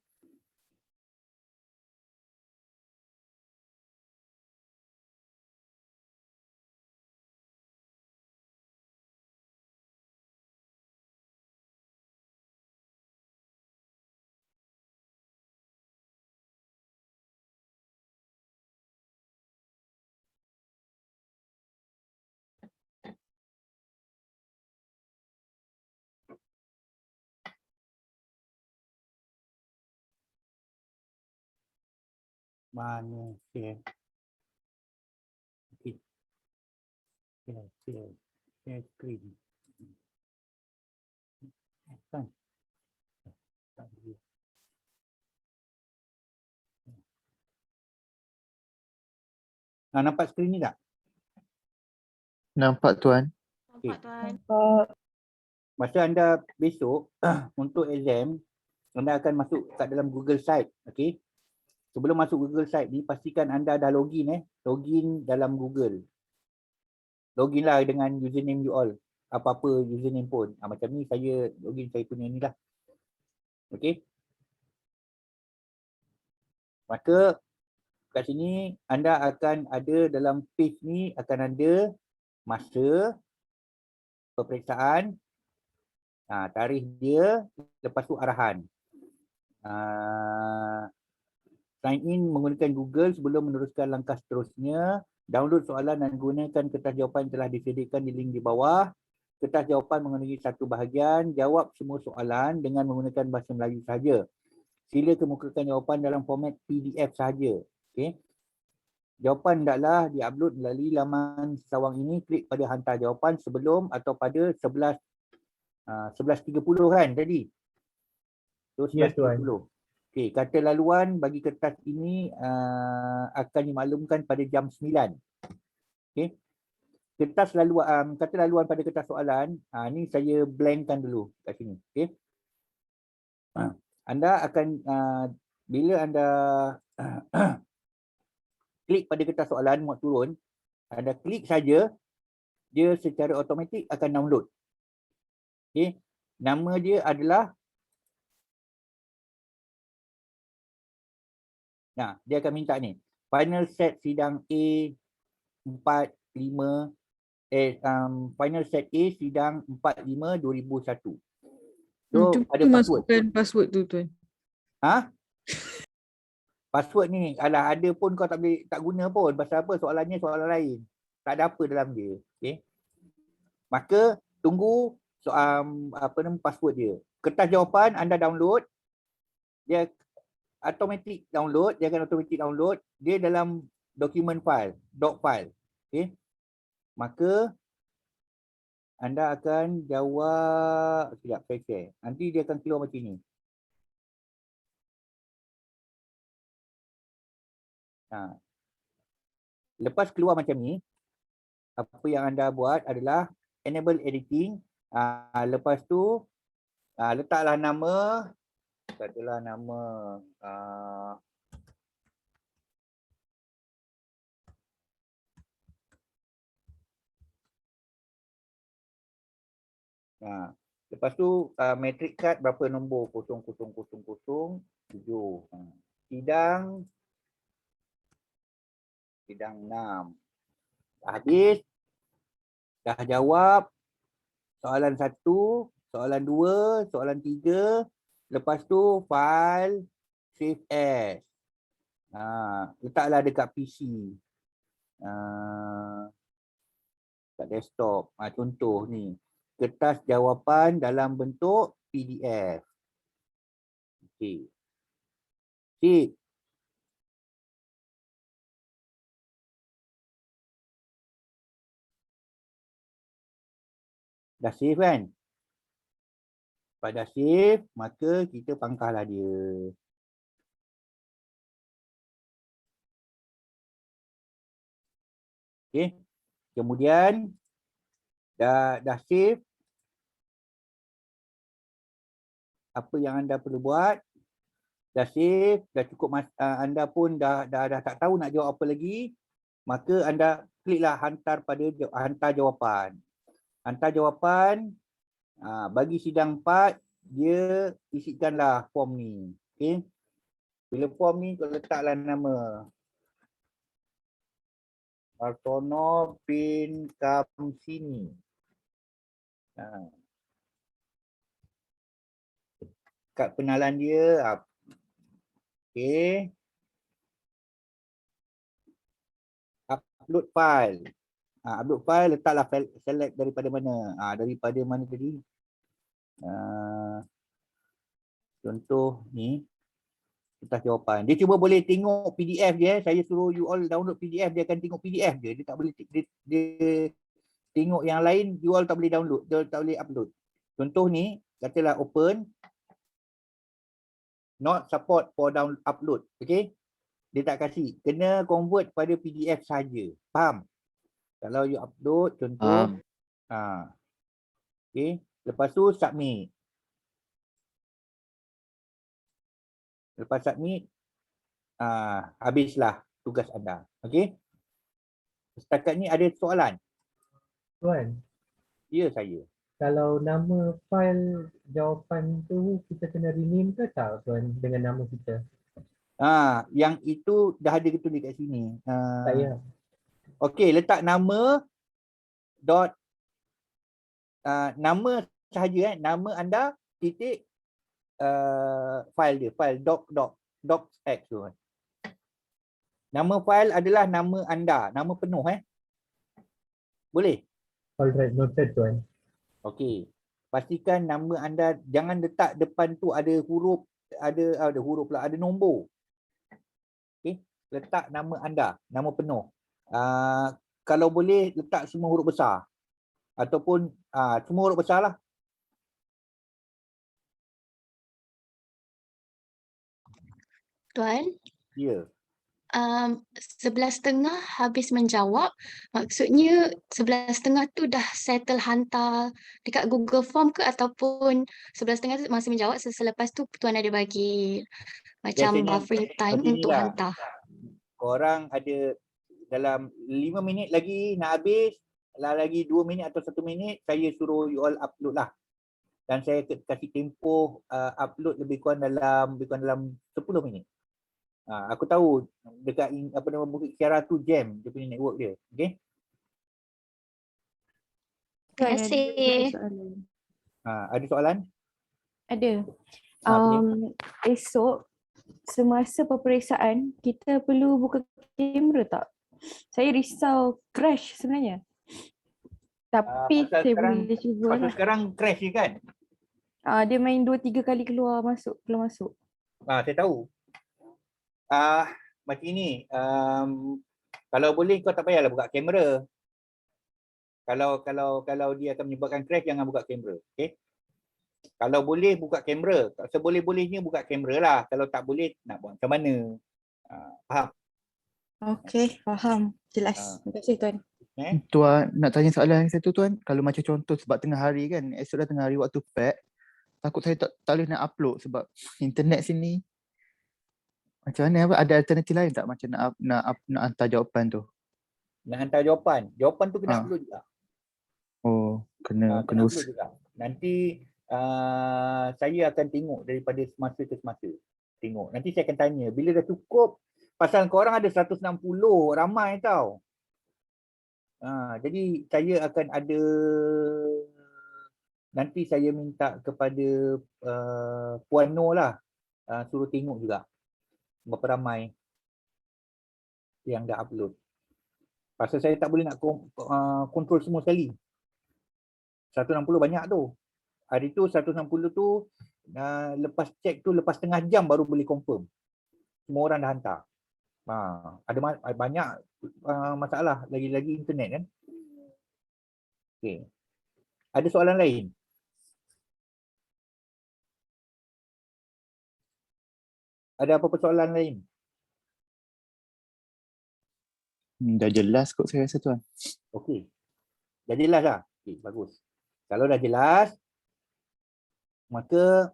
[SPEAKER 1] Mana share? Okey. Share screen. Kan? Tak boleh. Nampak skrin ni tak?
[SPEAKER 4] Nampak tuan.
[SPEAKER 2] Nampak tuan.
[SPEAKER 1] Masa anda besok untuk exam, anda akan masuk kat dalam Google Site. Okey. Sebelum masuk Google Site ni, pastikan anda dah login login dalam Google. Login lah dengan username you all. Apa-apa username pun. Macam ni saya login saya punya ni lah. Okey. Maka kat sini anda akan ada dalam page ni akan ada masa peperiksaan, tarikh dia, lepas tu arahan. Sign in menggunakan Google sebelum meneruskan langkah seterusnya. Download soalan dan gunakan kertas jawapan yang telah disediakan di link di bawah. Kertas jawapan mengenai satu bahagian. Jawab semua soalan dengan menggunakan bahasa Melayu sahaja. Sila kemukakan jawapan dalam format PDF sahaja. Okay. Jawapan hendaklah diupload melalui laman sawang ini. Klik pada hantar jawapan sebelum atau pada 11.30 kan tadi? So 11.30. Okey, kata laluan bagi kertas ini akan dimaklumkan pada jam 9. Okey. Kertas laluan, kata laluan pada kertas soalan, ni saya blankkan dulu kat sini. Okey. Anda akan bila anda klik pada kertas soalan muat turun, anda klik saja, dia secara automatik akan download. Okey. Nama dia adalah dia akan minta ni. Final set sidang A 45 final set A sidang 45 2001. So
[SPEAKER 6] Cuba
[SPEAKER 1] ada password.
[SPEAKER 6] masukkan password tu tuan.
[SPEAKER 1] Password ni ada pun kau tak guna pun. Pasal apa? Soalannya soalan lain. Tak ada apa dalam dia. Okey. Maka tunggu password dia. Kertas jawapan anda download. Dia automatic download, dia akan automatic download, dia dalam document file, doc file. Okey. Maka anda akan jawab, sekejap saya share. Nanti dia akan keluar macam ni. Lepas keluar macam ni, apa yang anda buat adalah enable editing. Lepas tu letaklah nama, katalah nama lepas tu metric card berapa nombor 000007. Sidang 6. Habis. Dah jawab soalan 1, soalan 2, soalan 3. Lepas tu file save as. Letaklah dekat PC. Kat desktop. Contoh ni. Kertas jawapan dalam bentuk PDF. Okey. Sip. Dah save kan? Pada save, maka kita pangkahlah dia. Okey. Kemudian dah save. Apa yang anda perlu buat, dah save, dah cukup anda pun dah tak tahu nak jawab apa lagi, maka anda kliklah hantar hantar jawapan. Hantar jawapan, bagi sidang 4, dia isikanlah form ni. Okey. Bila form ni kau letaklah nama Hartono bin Kamsini. Kad penalan dia. Okey. Upload file. Upload file, letaklah file, select daripada mana. Daripada mana tadi? Contoh ni. Kertas jawapan. Dia cuba boleh tengok PDF dia. Saya suruh you all download PDF, dia akan tengok PDF dia. Dia tak boleh dia tengok yang lain, you all tak boleh download, dia tak boleh upload. Contoh ni, katalah open. Not support for download upload. Okay. Dia tak kasih. Kena convert pada PDF saja. Faham? Kalau you upload, contoh. Okay. Lepas tu submit. Lepas submit, habislah tugas anda. Okay. Setakat ni ada soalan?
[SPEAKER 11] Tuan,
[SPEAKER 1] Ya, saya.
[SPEAKER 11] kalau nama file jawapan tu kita kena rename ke tak Tuan dengan nama kita?
[SPEAKER 1] Yang itu dah ada ketulis kat sini.
[SPEAKER 11] Saya.
[SPEAKER 1] Okey, letak nama nama sahaja, nama anda titik file dia, file docx tu. Nama file adalah nama anda, nama penuh Boleh?
[SPEAKER 11] Alright, noted Tuan.
[SPEAKER 1] Okey. Pastikan nama anda, jangan letak depan tu ada huruf, ada huruf pula, ada nombor. Okey, letak nama anda, nama penuh. Kalau boleh letak semua huruf besar. Ataupun semua huruf besar lah.
[SPEAKER 12] Tuan,
[SPEAKER 1] Ya.
[SPEAKER 12] 11.30 habis menjawab, maksudnya 11.30 tu dah settle hantar dekat Google Form ke, ataupun 11.30 tu masih menjawab, selepas tu Tuan ada bagi macam
[SPEAKER 1] Biasanya
[SPEAKER 12] buffering time
[SPEAKER 1] macam
[SPEAKER 12] untuk
[SPEAKER 1] inilah.
[SPEAKER 12] hantar.
[SPEAKER 1] Korang ada dalam 5 minit lagi nak habis, lagi 2 minit atau 1 minit, saya suruh you all upload lah. Dan saya kasih tempoh upload lebih kurang dalam 10 minit. Aku tahu dekat Bukit Kiara tu jam dia punya network dia. Okey.
[SPEAKER 12] Terima kasih.
[SPEAKER 1] Ada soalan?
[SPEAKER 13] Ada.
[SPEAKER 1] Boleh.
[SPEAKER 13] Esok semasa peperiksaan kita perlu buka kamera tak? Saya risau crash sebenarnya. Tapi saya boleh cuba lah.
[SPEAKER 1] Sekarang crash je kan?
[SPEAKER 13] Dia main 2-3 kali keluar masuk.
[SPEAKER 1] Saya tahu. Macam ni, kalau boleh kau tak payahlah buka kamera. Kalau dia akan menyebabkan crash, jangan buka kamera. Okay? Kalau boleh buka kamera, seboleh-bolehnya buka kamera lah. Kalau tak boleh, nak buat macam mana? Faham?
[SPEAKER 13] Okey, faham. Jelas. Terima kasih Tuan.
[SPEAKER 4] Tuan, nak tanya soalan satu Tuan. Kalau macam contoh sebab tengah hari kan, esok dah tengah hari waktu PAC, takut saya tak boleh nak upload sebab internet sini. Macam mana? Ada alternatif lain tak macam nak hantar jawapan tu?
[SPEAKER 1] Nak hantar jawapan. Jawapan tu kena upload juga.
[SPEAKER 4] Oh, kena
[SPEAKER 1] upload juga. Nanti saya akan tengok daripada semasa ke semasa. Tengok. Nanti saya akan tanya. Bila dah cukup, pasal korang ada 160, ramai tau. Jadi saya akan ada, nanti saya minta kepada Puan Noh lah, suruh tengok juga berapa ramai yang dah upload. Pasal saya tak boleh nak kontrol semua sekali. 160 banyak tu. Hari tu 160 tu lepas check tu, lepas setengah jam baru boleh confirm. Semua orang dah hantar. Ada banyak masalah, lagi-lagi internet kan. Okay. Ada soalan lain? Ada apa-apa soalan lain?
[SPEAKER 4] Dah jelas kot saya rasa tuan.
[SPEAKER 1] Okey. Dah jelas dah? Okey, bagus. Kalau dah jelas, maka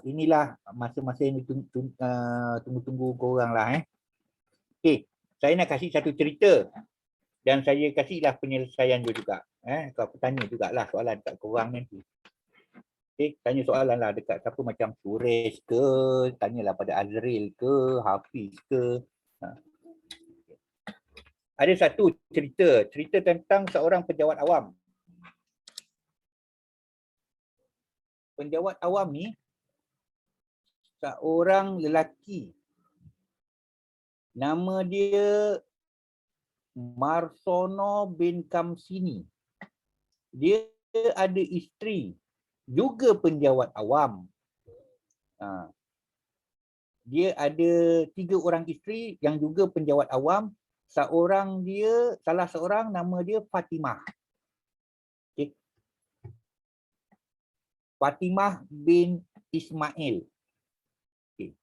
[SPEAKER 1] inilah masa-masa yang tunggu-tunggu korang lah. Okey, saya nak kasih satu cerita dan saya kasihlah penyelesaian juga. Kau tanya jugalah soalan dekat korang nanti. Okey, tanya soalan lah dekat siapa macam Suresh ke, tanyalah pada Azril ke, Hafiz ke. Ada satu cerita tentang seorang penjawat awam. Penjawat awam ni seorang lelaki. Nama dia Marsono bin Kamsini. Dia ada isteri, juga penjawat awam. Dia ada 3 orang isteri yang juga penjawat awam. Salah seorang nama dia Fatimah. Okay. Fatimah bin Ismail. Okay.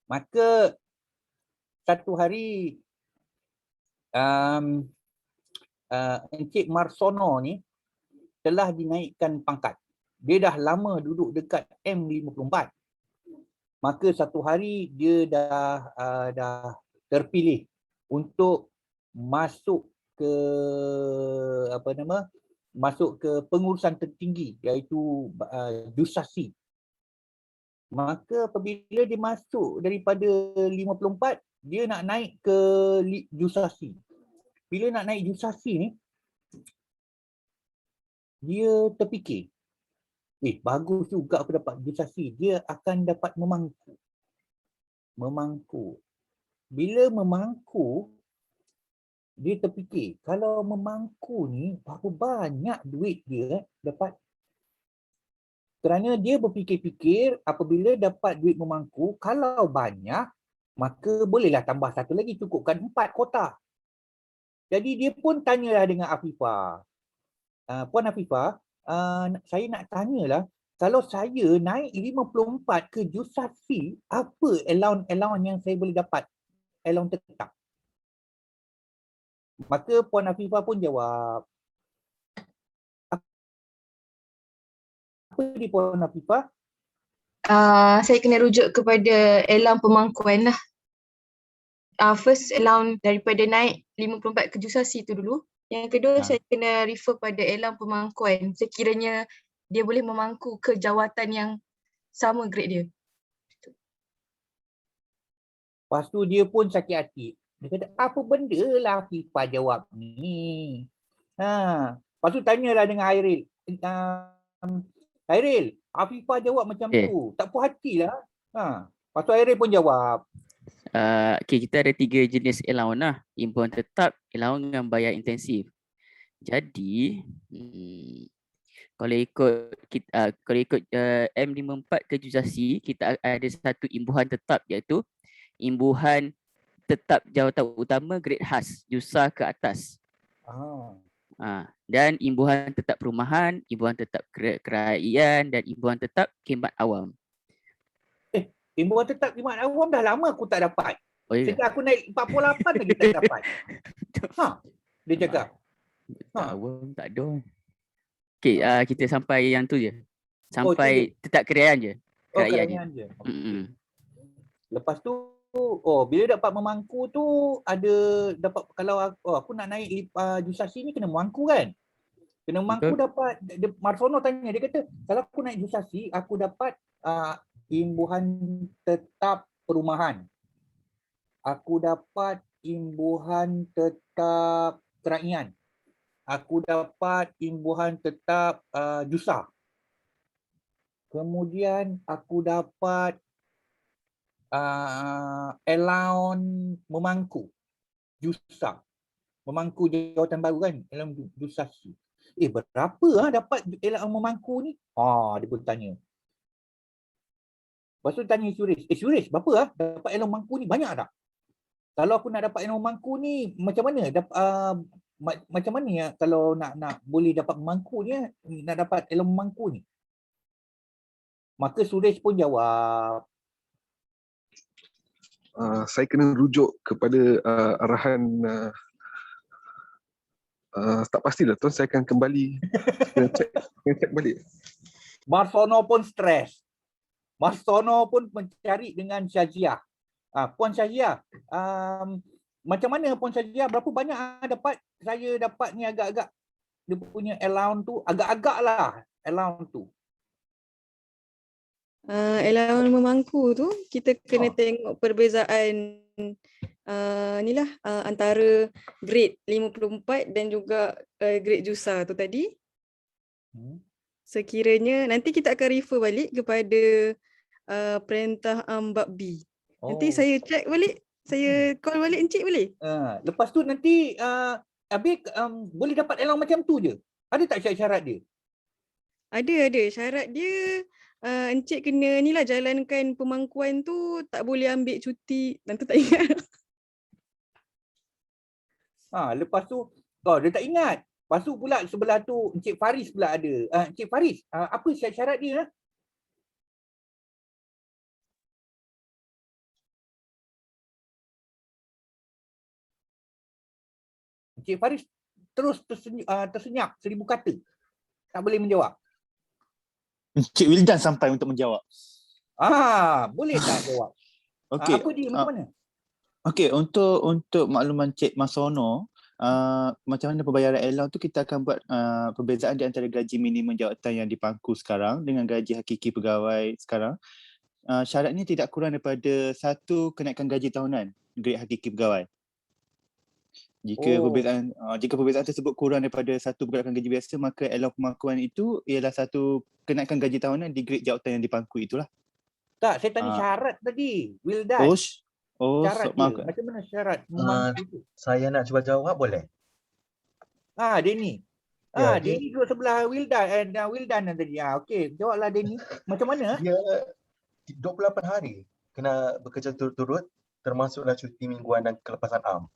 [SPEAKER 1] Maka satu hari Encik Marsono ni telah dinaikkan pangkat. Dia dah lama duduk dekat M54. Maka satu hari dia dah terpilih untuk masuk ke masuk ke pengurusan tertinggi, iaitu Jusasi. Maka apabila dia masuk daripada 54, dia nak naik ke Jusasi. Bila nak naik Jusasi ni, dia terfikir, bagus juga aku dapat Jusasi, dia akan dapat memangku. Bila memangku, dia terfikir, kalau memangku ni berapa banyak duit dia dapat. Kerana dia berfikir-fikir apabila dapat duit memangku, kalau banyak, maka bolehlah tambah satu lagi, cukupkan 4 kotak. Jadi dia pun tanyalah dengan Afifah. Puan Afifah, saya nak tanyalah, kalau saya naik 54 ke Jusasi, apa allowance yang saya boleh dapat? Allowance tetap. Maka Puan Afifah pun jawab. Apa di Puan Afifah?
[SPEAKER 14] Saya kena rujuk kepada allowance pemangkuan lah. First allowance daripada naik 54 ke Jusasi tu dulu. Yang kedua saya kena refer pada allowance pemangkuan sekiranya dia boleh memangku ke jawatan yang sama grade dia.
[SPEAKER 1] Lepas tu dia pun sakit hati. Dia kata, apa benda lah Afifah jawab ni? Lepas tu tanyalah dengan Hairil. Hairil, Afifah jawab macam tu. Tak puas hatilah. Lepas tu Hairil pun jawab.
[SPEAKER 9] Kita ada 3 jenis allowance lah. Imbuhan tetap, allowance dengan bayar intensif. Jadi, kalau ikut M54 ke Jusasi, kita ada satu imbuhan tetap, iaitu imbuhan tetap jawatan utama grade khas, Jusa ke atas. Dan imbuhan tetap perumahan, imbuhan tetap kerajaan dan imbuhan tetap khidmat awam.
[SPEAKER 1] Imbuhan tetap khidmat awam dah lama aku tak dapat. Sejak aku naik 48 lagi tak dapat. Dia cakap.
[SPEAKER 9] Awam tak ada. Okey, kita sampai yang tu je. Sampai tetap kerajaan je.
[SPEAKER 1] Kerajaan je. Lepas tu bila dapat memangku tu ada dapat, kalau aku nak naik Jusasi ni kena memangku kan? Kena memangku dapat. Marsono tanya, dia kata kalau aku naik Jusasi aku dapat imbuhan tetap perumahan. Aku dapat imbuhan tetap kerajaan. Aku dapat imbuhan tetap Jusa. Kemudian aku dapat allowance memangku Jusa. Memangku jawatan baru kan, allowance Jusasi. Berapa dapat allowance memangku ni? Dia pun tanya. Lepas tu tanya Suresh. Suresh, berapa dapat allowance memangku ni? Banyak tak? Kalau aku nak dapat allowance memangku ni, macam mana? Macam mana ya kalau nak boleh dapat memangku ni, nak dapat allowance memangku ni? Maka Suresh pun jawab.
[SPEAKER 15] Saya kena rujuk kepada arahan tak pastilah tuan, saya akan kembali kena check balik.
[SPEAKER 1] Marsono pun stres. Marsono pun mencari dengan Syaziah. Puan Syaziah, macam mana Puan Syaziah? Berapa banyak dapat? Saya dapat ni agak-agak dia punya allowance tu, agak-agak lah allowance tu.
[SPEAKER 6] Allowance memangku tu kita kena tengok perbezaan antara grade 54 dan juga grade JUSA tu tadi. Sekiranya nanti kita akan refer balik kepada Perintah bab B. Nanti saya check balik, saya call balik Encik boleh?
[SPEAKER 1] Lepas tu nanti habis boleh dapat allowance macam tu je. Ada tak syarat-syarat dia?
[SPEAKER 6] Ada syarat dia. Encik kena ni lah jalankan pemangkuan tu, tak boleh ambil cuti. Nanti tak ingat.
[SPEAKER 1] Lepas tu dia tak ingat. Lepas tu pula sebelah tu Encik Faris pula ada. Encik Faris, apa syarat dia? Encik Faris terus tersenyap 1000 kata. Tak boleh menjawab.
[SPEAKER 4] Encik Wildan sampai untuk menjawab.
[SPEAKER 1] Boleh tak jawab?
[SPEAKER 4] Okey.
[SPEAKER 1] Apa dia macam mana?
[SPEAKER 4] Okey, untuk makluman Cik Marsono, macam mana pembayaran allowance tu kita akan buat perbezaan di antara gaji minimum jawatan yang dipangku sekarang dengan gaji hakiki pegawai sekarang. Syaratnya tidak kurang daripada 1 kenaikan gaji tahunan grade hakiki pegawai. Jika perbezaan tersebut kurang daripada 1 pergerakan gaji biasa, maka allowance pemangkuan itu ialah 1 kenaikan gaji tahunan di grade jawatan yang dipangku itulah.
[SPEAKER 1] Tak, saya tanya syarat tadi. Wildan. Syarat dia. Macam mana syarat memangku tu?
[SPEAKER 16] Saya nak cuba jawab boleh?
[SPEAKER 1] Denny. Denny duduk sebelah Wildan Wildan tadi. Okey, jawablah Denny. Macam mana?
[SPEAKER 16] Dia 28 hari kena bekerja turut-turut, termasuklah cuti mingguan dan kelepasan am.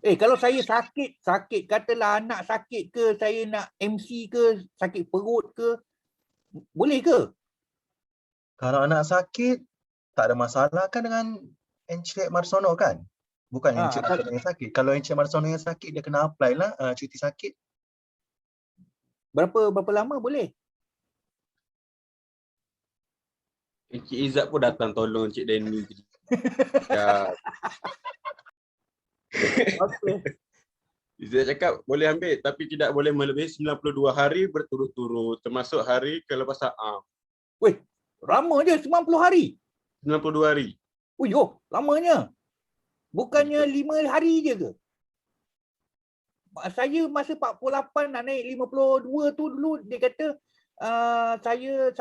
[SPEAKER 1] Kalau saya sakit, katalah anak sakit ke, saya nak MC ke, sakit perut ke, boleh ke?
[SPEAKER 16] Kalau anak sakit, tak ada masalah kan dengan Encik Marsono kan? Bukan Encik Marsono yang sakit. Kalau Encik Marsono yang sakit, dia kena apply lah cuti sakit.
[SPEAKER 1] Berapa lama boleh?
[SPEAKER 3] Encik Izzat pun datang tolong Encik Denny. Izzat cakap boleh ambil tapi tidak boleh melebihi 92 hari berturut-turut, termasuk hari kelepasan am.
[SPEAKER 1] Weh, lama je 90 hari.
[SPEAKER 3] 92 hari.
[SPEAKER 1] Lamanya. Bukannya 5 hari je ke? Saya masa 48 nak naik 52 tu dulu dia kata dia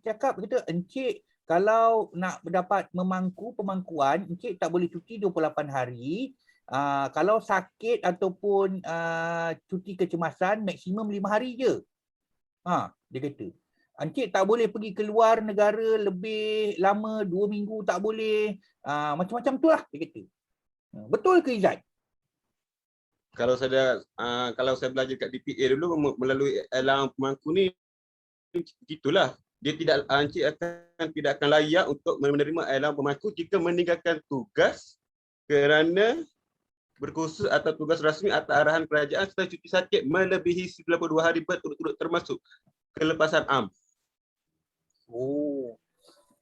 [SPEAKER 1] cakap encik kalau nak dapat pemangkuan encik tak boleh cuti 28 hari. Kalau sakit ataupun cuti kecemasan maksimum 5 hari je. Dia kata. Encik tak boleh pergi keluar negara lebih lama 2 minggu tak boleh. Macam-macam tu lah dia kata. Betul ke Izzat?
[SPEAKER 3] Kalau saya belajar kat DPA dulu melalui allowance pemangku ni gitulah. Encik tidak akan layak untuk menerima allowance pemangku jika meninggalkan tugas kerana berkursus atau tugas rasmi atas arahan kerajaan serta cuti sakit melebihi 92 hari berturut-turut termasuk kelepasan am.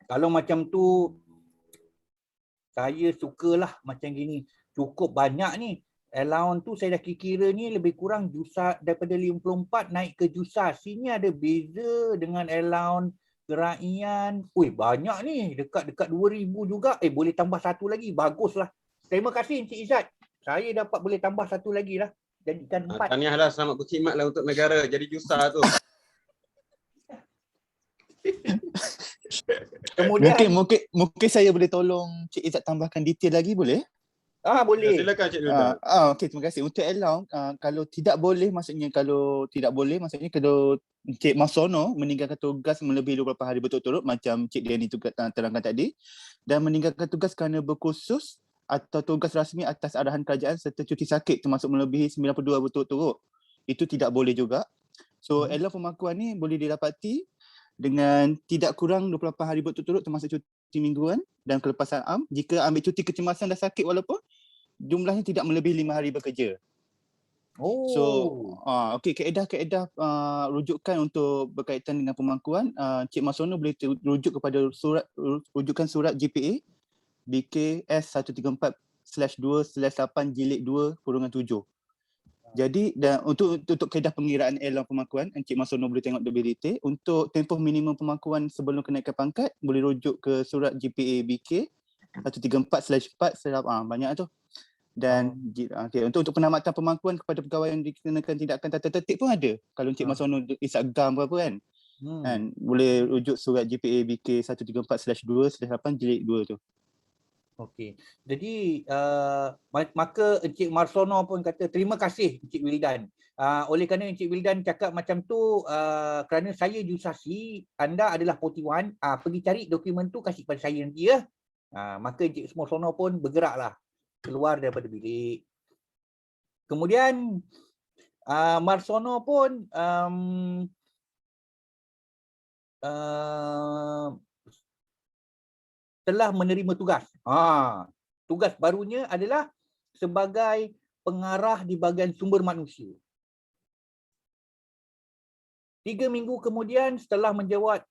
[SPEAKER 1] Kalau macam tu saya sukalah macam gini. Cukup banyak ni. Allowance tu saya dah kira ni lebih kurang JUSA daripada 54 naik ke JUSA. Sini ada beza dengan allowance keraian. Banyak ni. Dekat 2000 juga. Boleh tambah 1 lagi. Baguslah. Terima kasih Encik Izzat. Saya dapat boleh tambah 1 lagi lah. Jadikan 4.
[SPEAKER 3] Tahniahlah, selamat berkhidmatlah untuk negara. Jadi JUSA tu.
[SPEAKER 1] Kemudian
[SPEAKER 4] mungkin saya boleh tolong Cik Izzat tambahkan detail lagi boleh?
[SPEAKER 1] Boleh.
[SPEAKER 3] Silakan Cik Wildan.
[SPEAKER 4] Okey, terima kasih. Untuk allowance kalau tidak boleh maksudnya kalau Cik Marsono meninggalkan tugas melebihi 28 hari berturut-turut macam Cik Denny tu terangkan tadi dan meninggalkan tugas kerana berkursus atau tugas rasmi atas arahan kerajaan serta cuti sakit termasuk melebihi 92 berturut-turut. Itu tidak boleh juga. So allowance pemangkuan ni boleh didapati dengan tidak kurang 28 hari berturut-turut termasuk cuti cuti mingguan dan kelepasan am. Jika ambil cuti kecemasan dan sakit walaupun jumlahnya tidak melebihi 5 hari bekerja. So, okey, kaedah-kaedah rujukan untuk berkaitan dengan pemangkuan, Encik Marsono boleh rujuk kepada rujukan surat GPA BKS 134/2/8 jilid 2/7. Jadi dan untuk kaedah pengiraan elang pemangkuan, Encik Marsono boleh tengok lebih detail. Untuk tempoh minimum pemangkuan sebelum kenaikan pangkat boleh rujuk ke surat GPA BK 134/4. Banyak tu. Dan untuk penamatan pemangkuan kepada pegawai yang dikenakan tindakan tata tertib pun ada. Kalau Encik Marsono isap gam apa kan. Kan boleh rujuk surat GPA BK 134/2/8 jilid 2 tu.
[SPEAKER 1] Okey. Jadi maka Encik Marsono pun kata terima kasih Encik Wildan. Oleh kerana Encik Wildan cakap macam tu, kerana saya jurusasi, anda adalah 41, pergi cari dokumen tu kasih pada saya nanti ya. Maka Encik Marsono pun bergeraklah keluar daripada bilik. Kemudian Marsono pun telah menerima tugas. Tugas barunya adalah sebagai pengarah di bahagian sumber manusia. 3 minggu kemudian setelah menjawat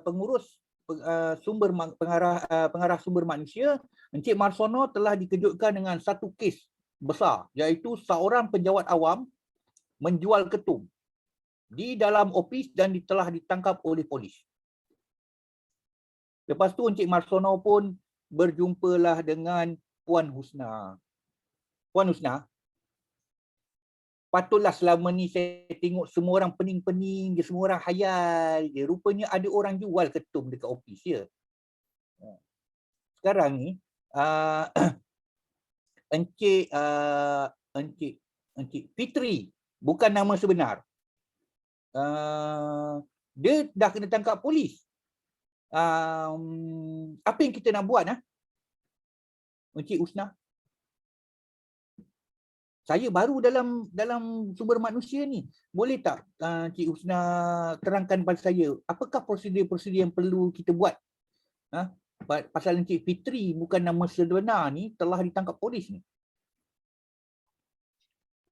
[SPEAKER 1] pengurus pengarah sumber manusia, Encik Marsono telah dikejutkan dengan satu kes besar, iaitu seorang penjawat awam menjual ketum di dalam ofis dan telah ditangkap oleh polis. Lepas tu Encik Marsono pun berjumpalah dengan Puan Husna. Puan Husna, patutlah selama ni saya tengok semua orang pening-pening je, semua orang hayal je. Rupanya ada orang jual ketum dekat ofis ya. Sekarang ni Encik Fitri, bukan nama sebenar. Dia dah kena tangkap polis. Apa yang kita nak buat Encik Husna? Saya baru dalam sumber manusia ni. Boleh tak Encik Husna terangkan pada saya apakah prosedur-prosedur yang perlu kita buat? Pasal Encik Fitri bukan nama sebenar ni telah ditangkap polis ni.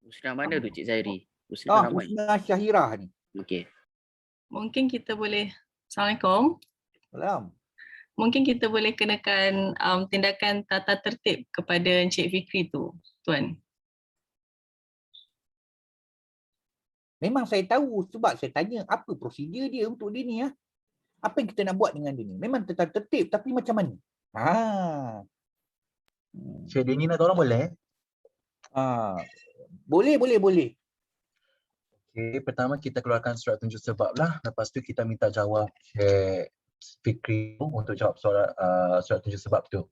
[SPEAKER 9] Husna mana tu Cik Zairi? Husna
[SPEAKER 1] Husna Syahirah ni.
[SPEAKER 9] Okey.
[SPEAKER 17] Mungkin kita boleh, Assalamualaikum.
[SPEAKER 1] Salam.
[SPEAKER 17] Mungkin kita boleh kenakan tindakan tata tertib kepada Encik Fikri tu, Tuan.
[SPEAKER 1] Memang saya tahu sebab saya tanya apa prosedur dia untuk dia ni Apa yang kita nak buat dengan dia ni? Memang tata tertib tapi macam mana?
[SPEAKER 16] Cik Dini nak tolong boleh?
[SPEAKER 1] Boleh.
[SPEAKER 16] Okay, pertama kita keluarkan surat tunjuk sebab lah. Lepas tu kita minta jawab Cik Fikri untuk jawab surat tunjuk sebab tu.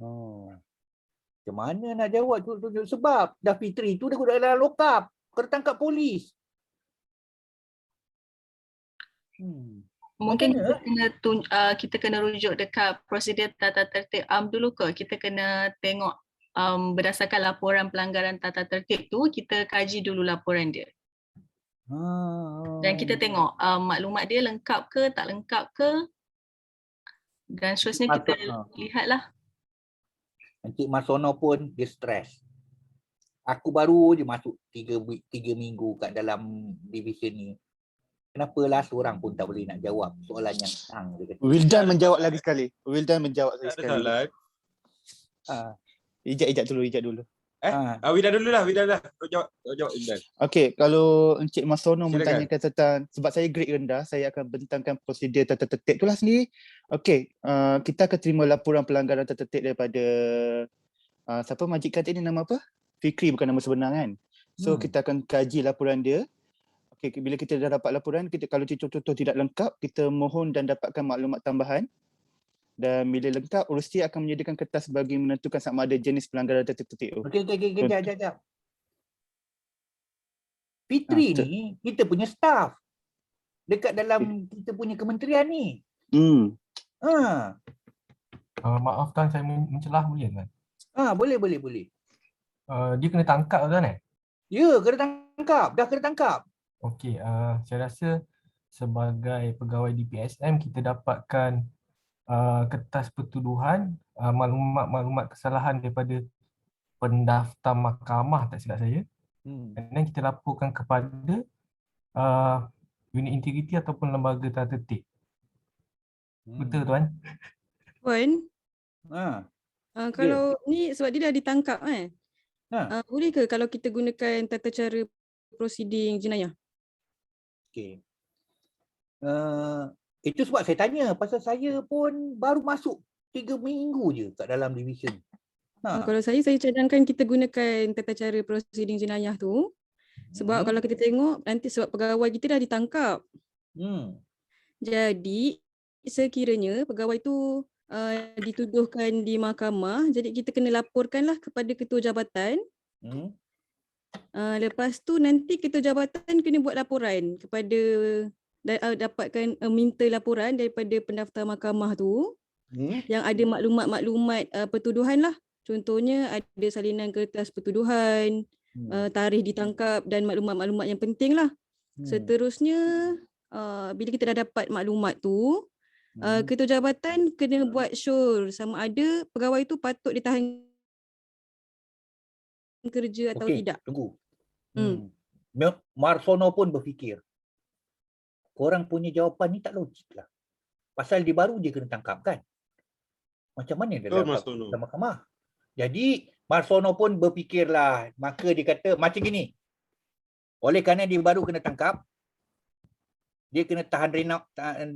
[SPEAKER 1] Macam mana nak jawab tunjuk sebab? Dah Fitri tu dah dalam lokap. Kena tangkap polis.
[SPEAKER 17] Mungkin kita kena rujuk dekat prosedur tata tertib dulu ke? Kita kena tengok berdasarkan laporan pelanggaran tata tertib tu, kita kaji dulu laporan dia. Dan kita tengok maklumat dia lengkap ke, tak lengkap ke. Dan seterusnya kita lihatlah.
[SPEAKER 1] Encik Marsono pun dia stres. Aku baru je masuk 3 minggu kat dalam division ni. Kenapalah seorang pun tak boleh nak jawab soalan yang hang dia kata.
[SPEAKER 4] Wildan menjawab lagi sekali. Wildan menjawab lagi sekali. Ijat dulu.
[SPEAKER 3] Wildan dulu lah. Kau jawab Wildan.
[SPEAKER 4] Okey, kalau Encik Marsono bertanyakan tentang, sebab saya grade rendah, saya akan bentangkan prosedur tata tertib itulah sendiri. Okey, kita akan terima laporan pelanggaran tata tertib daripada siapa majikan tadi, nama apa? Fikri bukan nama sebenar kan. So kita akan kaji laporan dia. Okey, bila kita dah dapat laporan, kalau contoh-contoh tidak lengkap, kita mohon dan dapatkan maklumat tambahan. Dan bila lengkap, urusi akan menyediakan kertas bagi menentukan sama ada jenis pelanggaran tata tertib.
[SPEAKER 1] Okey, kejap. Fitri ni kita punya staff dekat dalam kita punya kementerian ni.
[SPEAKER 11] Maaf Tuan, saya mencelah boleh kan?
[SPEAKER 1] Boleh.
[SPEAKER 11] Dia kena tangkap kan?
[SPEAKER 1] Ya, kena tangkap. Dah kena tangkap.
[SPEAKER 11] Okey, saya rasa sebagai pegawai DPSM kita dapatkan kertas pertuduhan, maklumat-maklumat kesalahan daripada pendaftar mahkamah tak silap saya. Dan then kita laporkan kepada unit integriti ataupun lembaga tata tertib. Betul tuan?
[SPEAKER 6] Puan,
[SPEAKER 1] Ha.
[SPEAKER 6] kalau ni sebab dia dah ditangkap kan? Boleh ke kalau kita gunakan tata cara prosiding jenayah?
[SPEAKER 1] Okey. Itu sebab saya tanya pasal saya pun baru masuk 3 minggu je kat dalam division.
[SPEAKER 6] Kalau saya cadangkan kita gunakan tata cara prosiding jenayah tu. Sebab kalau kita tengok nanti sebab pegawai kita dah ditangkap. Jadi sekiranya pegawai tu dituduhkan di mahkamah, jadi kita kena laporkanlah kepada ketua jabatan. Lepas tu nanti ketua jabatan kena buat laporan kepada dapatkan minta laporan daripada pendaftar mahkamah tu yang ada maklumat-maklumat pertuduhan lah. Contohnya ada salinan kertas pertuduhan, tarikh ditangkap dan maklumat-maklumat yang penting lah. Seterusnya bila kita dah dapat maklumat tu, ketua jabatan kena buat sure sama ada pegawai tu patut ditahan kerja atau tidak.
[SPEAKER 1] Tunggu. Marsono pun berfikir, korang punya jawapan ni tak logik lah. Pasal dia baru je kena tangkap kan? Macam mana dia dapat ke mahkamah? Jadi Marsono pun berfikirlah, maka dia kata macam gini. Oleh kerana dia baru kena tangkap, dia kena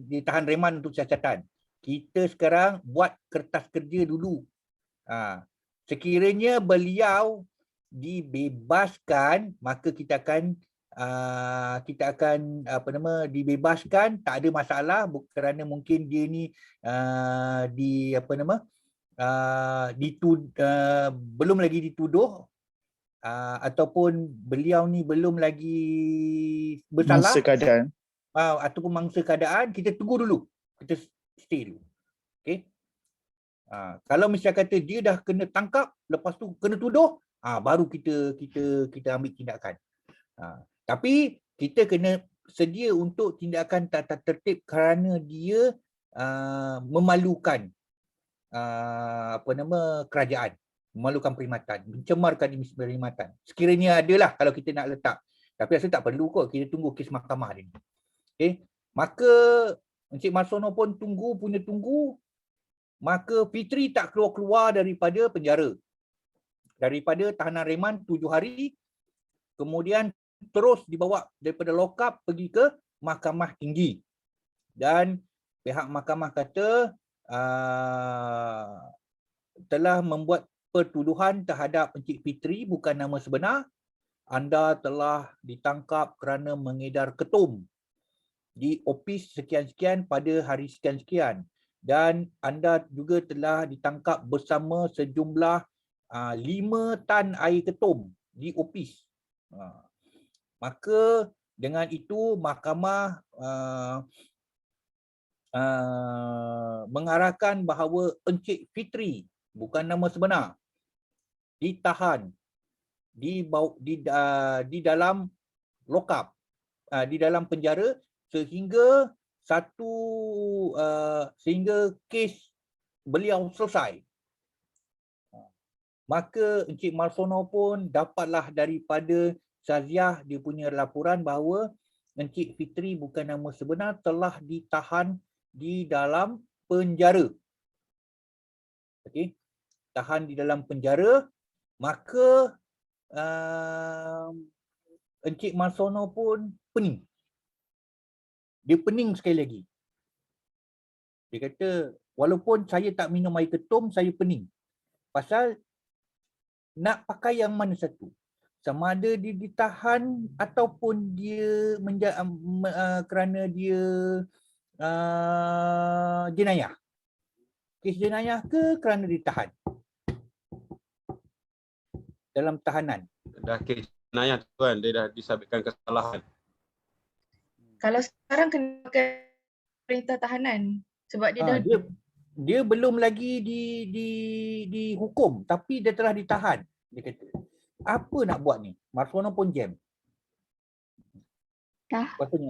[SPEAKER 1] ditahan reman untuk siasatan. Kita sekarang buat kertas kerja dulu. Sekiranya beliau dibebaskan, maka kita akan dibebaskan, tak ada masalah kerana mungkin dia ni belum lagi dituduh ataupun beliau ni belum lagi bersalah.
[SPEAKER 4] Mangsa keadaan.
[SPEAKER 1] Ataupun mangsa keadaan, kita tunggu dulu. Kita stay dulu. Okey. Kalau misalnya kata dia dah kena tangkap, lepas tu kena tuduh, baru kita ambil tindakan. Tapi kita kena sedia untuk tindakan tata tertib kerana dia memalukan kerajaan, memalukan perkhidmatan, mencemarkan imej perkhidmatan. Sekiranya adalah kalau kita nak letak. Tapi rasa tak perlu kot, kita tunggu kes mahkamah dia ni. Okey. Maka Encik Marsono pun tunggu, maka Fitri tak keluar-keluar daripada penjara. Daripada tahanan reman 7 hari, kemudian terus dibawa daripada lokap pergi ke Mahkamah Tinggi. Dan pihak mahkamah kata telah membuat pertuduhan terhadap Encik Fitri bukan nama sebenar. Anda telah ditangkap kerana mengedar ketum di ofis sekian-sekian pada hari sekian-sekian. Dan anda juga telah ditangkap bersama sejumlah 5 tan air ketum di ofis. Maka dengan itu mahkamah mengarahkan bahawa Encik Fitri bukan nama sebenar ditahan di dalam lokap, di dalam penjara sehingga sehingga kes beliau selesai. Maka Encik Marsono pun dapatlah daripada Saziah dia punya laporan bahawa Encik Fitri bukan nama sebenar telah ditahan di dalam penjara. Okey, tahan di dalam penjara. Maka Encik Marsono pun pening. Dia pening sekali lagi. Dia kata, walaupun saya tak minum air ketum, saya pening. Pasal nak pakai yang mana satu? Sama ada dia ditahan ataupun dia kerana dia jenayah. Kes jenayah ke kerana ditahan dalam tahanan?
[SPEAKER 3] Dah kes jenayah tu kan, dia dah disabitkan kesalahan.
[SPEAKER 14] Kalau sekarang kena pakai perintah tahanan sebab dia dah
[SPEAKER 1] dia belum lagi dihukum tapi dia telah ditahan. Dia kata, apa nak buat ni? Marsono pun jam.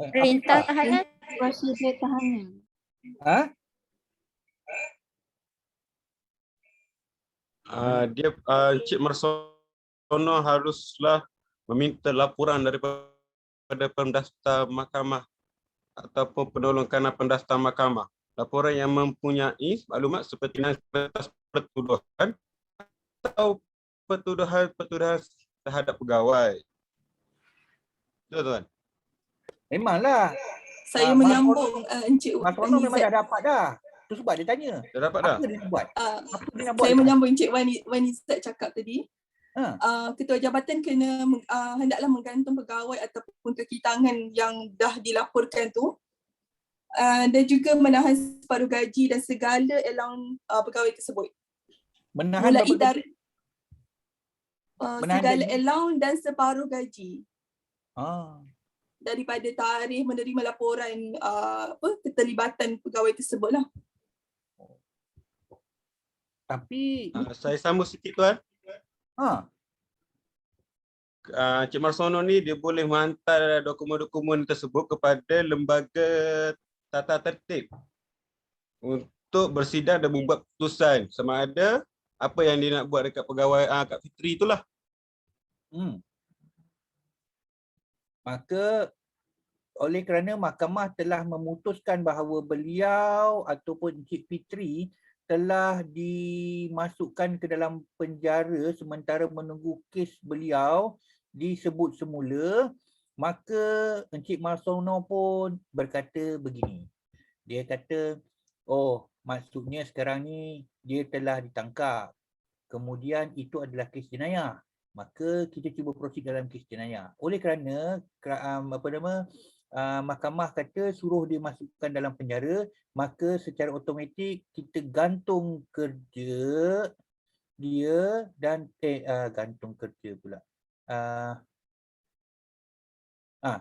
[SPEAKER 13] Perintah tahanan
[SPEAKER 12] prosedur tahanan.
[SPEAKER 1] Ha?
[SPEAKER 3] Dia Encik Marsono haruslah meminta laporan daripada pendaftar mahkamah ataupun penolong kanan pendaftar mahkamah. Laporan yang mempunyai maklumat seperti kertas pertuduhan atau pertuduhan terhadap pegawai. Betul tuan?
[SPEAKER 1] Memanglah.
[SPEAKER 18] Saya menyambung Encik
[SPEAKER 1] Marsono
[SPEAKER 18] Wani
[SPEAKER 1] memang
[SPEAKER 18] Z.
[SPEAKER 1] dah dapat dah. Tu sebab dia tanya.
[SPEAKER 3] Dah dapat dah?
[SPEAKER 1] Apa dia nak buat? Apa dia nak buat?
[SPEAKER 18] Saya menyambung Encik Wani Z cakap tadi.
[SPEAKER 1] Ha.
[SPEAKER 18] Ketua jabatan kena hendaklah menggantung pegawai ataupun kaki tangan yang dah dilaporkan tu, dan juga menahan separuh gaji dan segala allowance pegawai tersebut.
[SPEAKER 1] Menahan
[SPEAKER 18] Mulai
[SPEAKER 1] berapa
[SPEAKER 18] dari
[SPEAKER 1] Menahan
[SPEAKER 18] segala
[SPEAKER 1] gaji?
[SPEAKER 18] allowance dan separuh gaji
[SPEAKER 1] Ah.
[SPEAKER 18] daripada tarikh menerima laporan keterlibatan pegawai tersebut lah.
[SPEAKER 1] Tapi
[SPEAKER 3] Saya sambung sikit tuan. Encik Marsono ni dia boleh menghantar dokumen-dokumen tersebut kepada lembaga tata tertib untuk bersidang dan membuat keputusan sama ada apa yang dia nak buat dekat pegawai Kak Fitri itulah.
[SPEAKER 1] Maka oleh kerana mahkamah telah memutuskan bahawa beliau ataupun Encik Fitri telah dimasukkan ke dalam penjara sementara menunggu kes beliau disebut semula, maka Encik Marsono pun berkata begini. Dia kata, oh maksudnya sekarang ni dia telah ditangkap. Kemudian itu adalah kes jenayah. Maka kita cuba proceed dalam kes jenayah. Oleh kerana mahkamah kata suruh dia masukkan dalam penjara, maka secara automatik kita gantung kerja dia dan gantung kerja pula.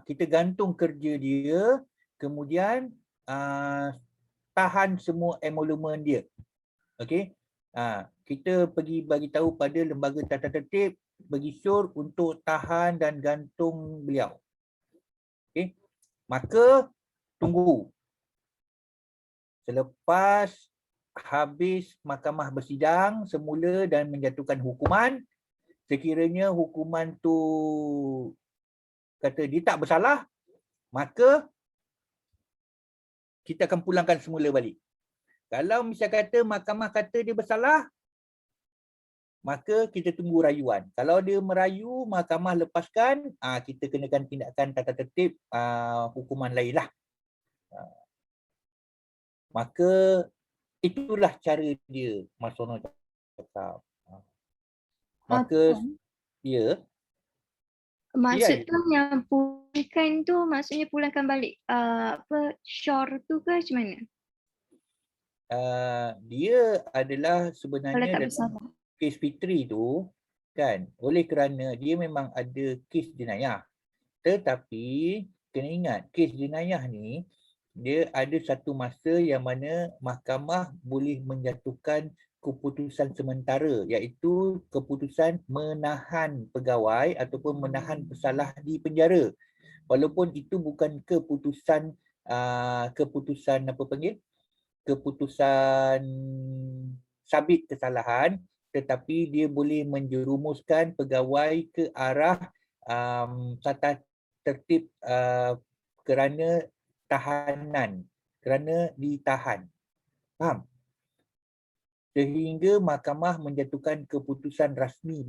[SPEAKER 1] Kita gantung kerja dia, kemudian tahan semua emolumen dia. Okey. Kita pergi bagi tahu pada lembaga tata tertib, bagi syur untuk tahan dan gantung beliau. Okey. Maka tunggu. Selepas habis mahkamah bersidang semula dan menjatuhkan hukuman, sekiranya hukuman tu kata dia tak bersalah, maka kita akan pulangkan semula balik. Kalau misal kata mahkamah kata dia bersalah, maka kita tunggu rayuan. Kalau dia merayu, mahkamah lepaskan, kita kenakan tindakan tata tertib hukuman lain lah. Maka itulah cara dia, Marsono cakap. Maka ya.
[SPEAKER 12] Maksud tu yang pulangkan tu maksudnya pulangkan balik syur tu ke macam mana?
[SPEAKER 1] Dia adalah sebenarnya
[SPEAKER 12] Kalau tak
[SPEAKER 1] dalam
[SPEAKER 12] bersalah.
[SPEAKER 1] kes Fitri tu kan, oleh kerana dia memang ada kes jenayah. Tetapi kena ingat kes jenayah ni dia ada satu masa yang mana mahkamah boleh menjatuhkan keputusan sementara, iaitu keputusan menahan pegawai ataupun menahan pesalah di penjara. Walaupun itu bukan keputusan keputusan sabit kesalahan, tetapi dia boleh menjerumuskan pegawai ke arah tata tertib kerana tahanan, kerana ditahan. Faham? Sehingga mahkamah menjatuhkan keputusan rasmi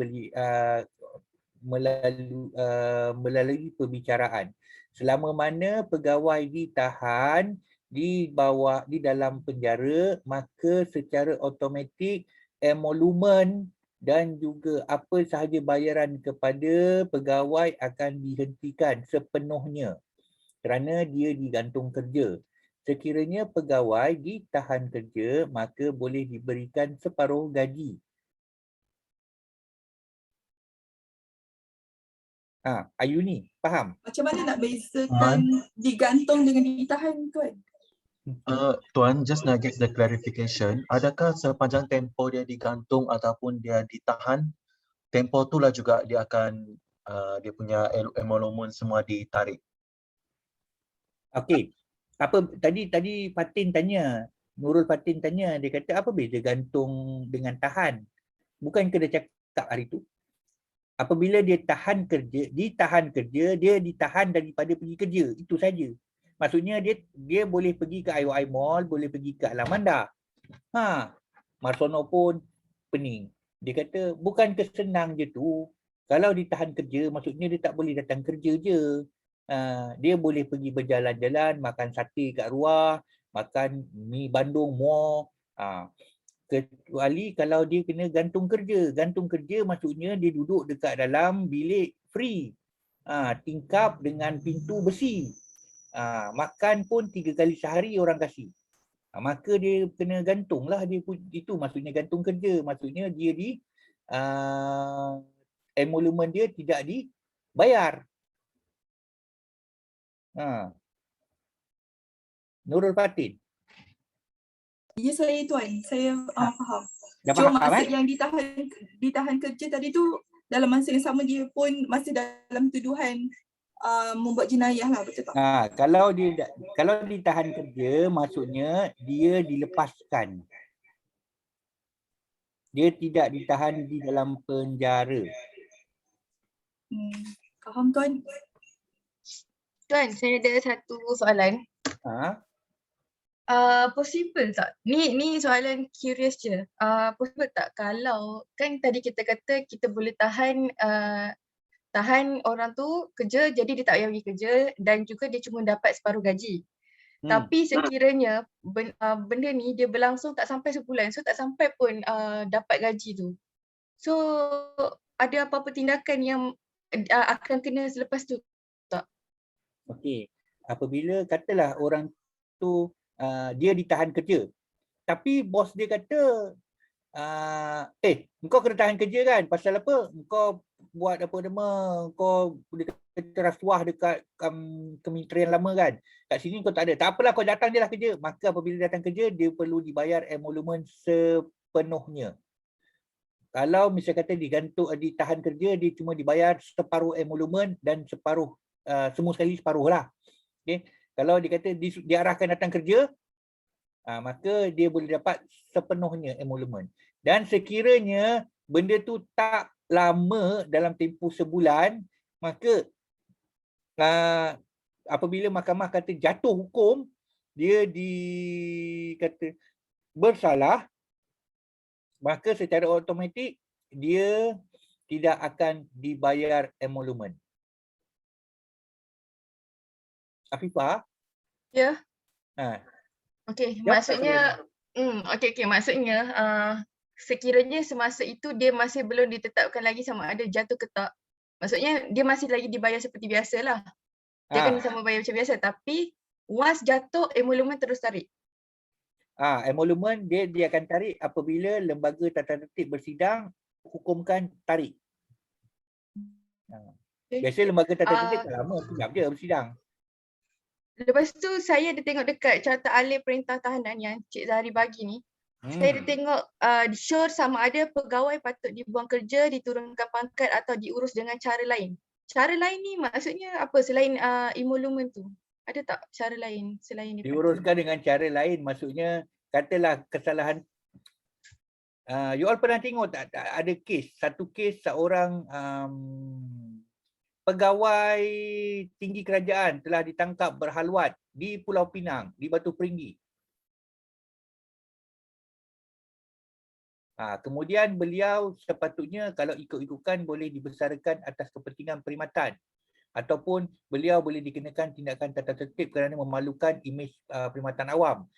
[SPEAKER 1] melalui perbicaraan. Selama mana pegawai ditahan di dalam penjara, maka secara automatik emolumen dan juga apa sahaja bayaran kepada pegawai akan dihentikan sepenuhnya kerana dia digantung kerja. Sekiranya pegawai ditahan kerja, maka boleh diberikan separuh gaji. Ayuni, faham?
[SPEAKER 18] Macam mana nak bezakan digantung dengan ditahan tuan?
[SPEAKER 16] Tuan, just nak get the clarification. Adakah sepanjang tempoh dia digantung ataupun dia ditahan, tempoh itulah juga dia akan dia punya emolumen semua ditarik?
[SPEAKER 1] Okey. Apa tadi Fatin tanya, Nurul Fatin tanya, dia kata apa beza gantung dengan tahan? Bukankah dia cakap hari tu? Apabila dia ditahan kerja, dia ditahan daripada pergi kerja. Itu saja. Maksudnya dia boleh pergi ke IOI Mall, boleh pergi ke Alamanda. Marsono pun pening. Dia kata bukan kesenang je tu. Kalau ditahan kerja, maksudnya dia tak boleh datang kerja je. Dia boleh pergi berjalan-jalan, makan sate kat luar, makan mi Bandung muar. Kecuali kalau dia kena gantung kerja. Gantung kerja maksudnya dia duduk dekat dalam bilik free. Tingkap dengan pintu besi. Makan pun 3 kali sehari orang kasih. Maka dia kena gantung lah. Itu maksudnya gantung kerja. Maksudnya dia emolumen dia tidak dibayar. Nurul Fatin.
[SPEAKER 18] Ya saya tuan, saya faham.
[SPEAKER 1] Dah
[SPEAKER 18] Cuma
[SPEAKER 1] faham,
[SPEAKER 18] maksud yang ditahan kerja tadi tu dalam masa yang sama dia pun masih dalam tuduhan membuat jenayah lah, betul tak?
[SPEAKER 1] Kalau ditahan kerja maksudnya dia dilepaskan. Dia tidak ditahan di dalam penjara.
[SPEAKER 18] Faham tuan?
[SPEAKER 14] Tuan, saya ada satu soalan. Possible tak? Ni soalan curious je. Possible tak kalau kan tadi kita kata kita boleh tahan orang tu kerja jadi dia tak payah pergi kerja dan juga dia cuma dapat separuh gaji. Tapi sekiranya benda ni dia berlangsung tak sampai sebulan, so tak sampai pun dapat gaji tu. So ada apa-apa tindakan yang akan kena selepas tu tak?
[SPEAKER 1] Okey. Apabila katalah orang tu dia ditahan kerja. Tapi bos dia kata, engkau kena tahan kerja kan? Pasal apa? Engkau buat apa nama, engkau kata rasuah dekat kementerian lama kan? Kat sini kau tak ada. Tak apalah, kau datang je lah kerja. Maka apabila datang kerja, dia perlu dibayar emolumen sepenuhnya. Kalau misalnya kata ditahan kerja, dia cuma dibayar separuh emolumen dan separuh, semua sekali separuh lah. Okay? Kalau dia kata diarahkan datang kerja, maka dia boleh dapat sepenuhnya emolumen. Dan sekiranya benda tu tak lama dalam tempoh sebulan, maka apabila mahkamah kata jatuh hukum, dia dikata bersalah, maka secara automatik dia tidak akan dibayar emolumen. Afifah?
[SPEAKER 14] Ya. Okey, maksudnya maksudnya sekiranya semasa itu dia masih belum ditetapkan lagi sama ada jatuh ke tak. Maksudnya dia masih lagi dibayar seperti biasalah. Dia kena sama bayar macam biasa, tapi once jatuh emolumen terus tarik.
[SPEAKER 1] Emolumen dia akan tarik apabila lembaga tata tertib bersidang hukumkan tarik. Biasa lembaga tata tertib tak lama, sekejap je bersidang.
[SPEAKER 14] Lepas tu saya ada tengok dekat carta alih perintah tahanan yang Cik Zahari bagi ni. Saya ada tengok sure sama ada pegawai patut dibuang kerja, diturunkan pangkat atau diurus dengan cara lain. Cara lain ni maksudnya apa selain emolumen tu? Ada tak cara lain selain
[SPEAKER 1] diuruskan dengan cara lain, maksudnya katalah kesalahan. You all pernah tengok tak ada satu kes seorang pegawai tinggi kerajaan telah ditangkap berhalwat di Pulau Pinang, di Batu Peringgi. Kemudian beliau sepatutnya kalau ikut-ikutkan boleh dibesarkan atas kepentingan perkhidmatan ataupun beliau boleh dikenakan tindakan tata tertib kerana memalukan imej perkhidmatan awam.